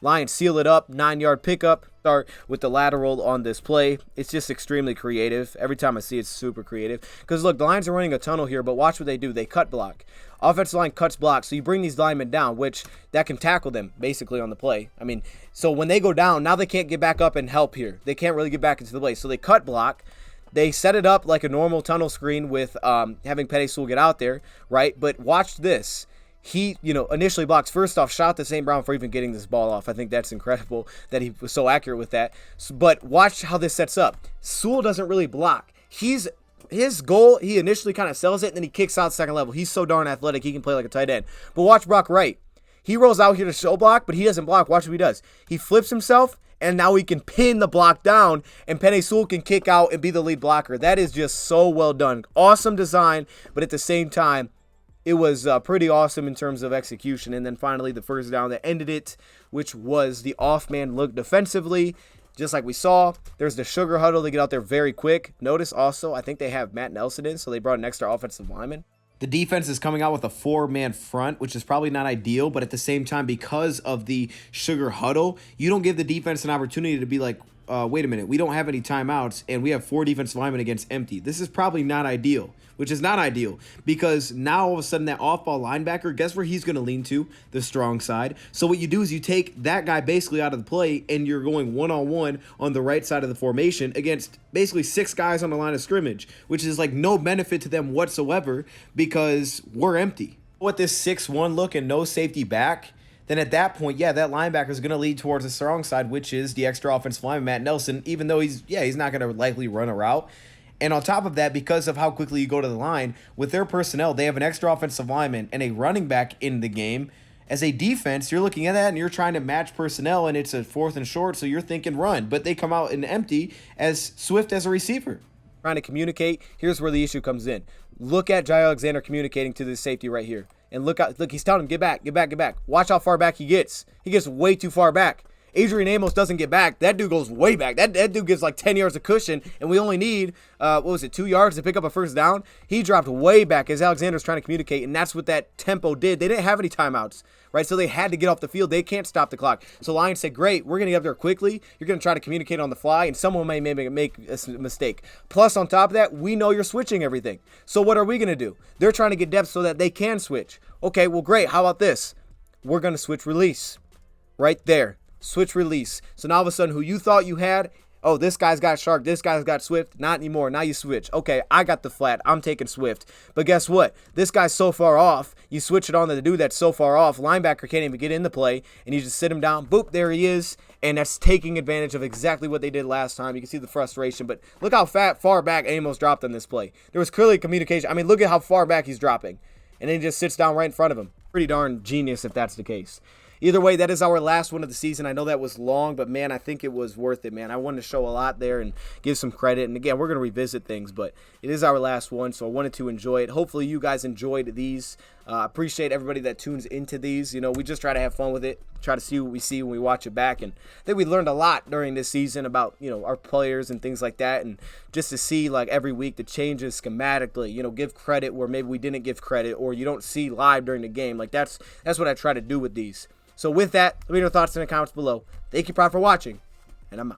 Lions seal it up, 9-yard pickup. Start with the lateral on this play. It's just extremely creative. Every time I see it, it's super creative. Because look, the Lions are running a tunnel here, but watch what they do. They cut block. Offensive line cuts block, so you bring these linemen down, which that can tackle them basically on the play. I mean, so when they go down, now they can't get back up and help here. They can't really get back into the play. So they cut block. They set it up like a normal tunnel screen with having Penei Sewell get out there, right? But watch this. He, initially blocks. First off, shout out to St. Brown for even getting this ball off. I think that's incredible that he was so accurate with that. But watch how this sets up. Sewell doesn't really block. His goal, he initially kind of sells it, and then he kicks out second level. He's so darn athletic, he can play like a tight end. But watch Brock Wright. He rolls out here to show block, but he doesn't block. Watch what he does. He flips himself, and now he can pin the block down, and Penei Sewell can kick out and be the lead blocker. That is just so well done. Awesome design, but at the same time, it was pretty awesome in terms of execution. And then finally, the first down that ended it, which was the off-man look defensively. Just like we saw, there's the sugar huddle. They get out there very quick. Notice also, I think they have Matt Nelson in, so they brought an extra offensive lineman. The defense is coming out with a 4-man front, which is probably not ideal, but at the same time, because of the sugar huddle, you don't give the defense an opportunity to be like, wait a minute, we don't have any timeouts, and we have 4 defensive linemen against empty. This is probably not ideal, which is not ideal, because now all of a sudden that off-ball linebacker, guess where he's going to lean to? The strong side. So what you do is you take that guy basically out of the play, and you're going one-on-one on the right side of the formation against basically 6 guys on the line of scrimmage, which is like no benefit to them whatsoever because we're empty. With this 6-1 look and no safety back, then at that point, yeah, that linebacker is going to lead towards the strong side, which is the extra offensive lineman, Matt Nelson, even though he's not going to likely run a route. And on top of that, because of how quickly you go to the line, with their personnel, they have an extra offensive lineman and a running back in the game. As a defense, you're looking at that and you're trying to match personnel, and it's a 4th and short, so you're thinking run. But they come out in empty as Swift as a receiver. Trying to communicate, here's where the issue comes in. Look at Jai Alexander communicating to this safety right here. And look, he's telling him, get back, get back, get back. Watch how far back he gets. He gets way too far back. Adrian Amos doesn't get back. That dude goes way back. That dude gives like 10 yards of cushion, and we only need, 2 yards to pick up a first down? He dropped way back as Alexander's trying to communicate, and that's what that tempo did. They didn't have any timeouts, right? So they had to get off the field. They can't stop the clock. So Lions said, great, we're going to get up there quickly. You're going to try to communicate on the fly, and someone may make a mistake. Plus, on top of that, we know you're switching everything. So what are we going to do? They're trying to get depth so that they can switch. Okay, well, great. How about this? We're going to switch release right there. Switch release. So now all of a sudden, who you thought you had, oh, this guy's got Shark, this guy's got Swift, not anymore. Now you switch. Okay, I got the flat. I'm taking Swift. But guess what? This guy's so far off. You switch it on to the dude that's so far off. Linebacker can't even get in the play, and you just sit him down. Boop, there he is. And that's taking advantage of exactly what they did last time. You can see the frustration, but look how far back Amos dropped on this play. There was clearly communication. I mean, look at how far back he's dropping. And then he just sits down right in front of him. Pretty darn genius if that's the case. Either way, that is our last one of the season. I know that was long, but, man, I think it was worth it, man. I wanted to show a lot there and give some credit. And, again, we're going to revisit things, but it is our last one, so I wanted to enjoy it. Hopefully you guys enjoyed these. Appreciate everybody that tunes into these. You know, we just try to have fun with it, try to see what we see when we watch it back. And I think we learned a lot during this season about, our players and things like that. And just to see, like, every week the changes schematically, give credit where maybe we didn't give credit or you don't see live during the game. Like, that's what I try to do with these. So with that, let me know your thoughts in the comments below. Thank you, Prod, for watching, and I'm out.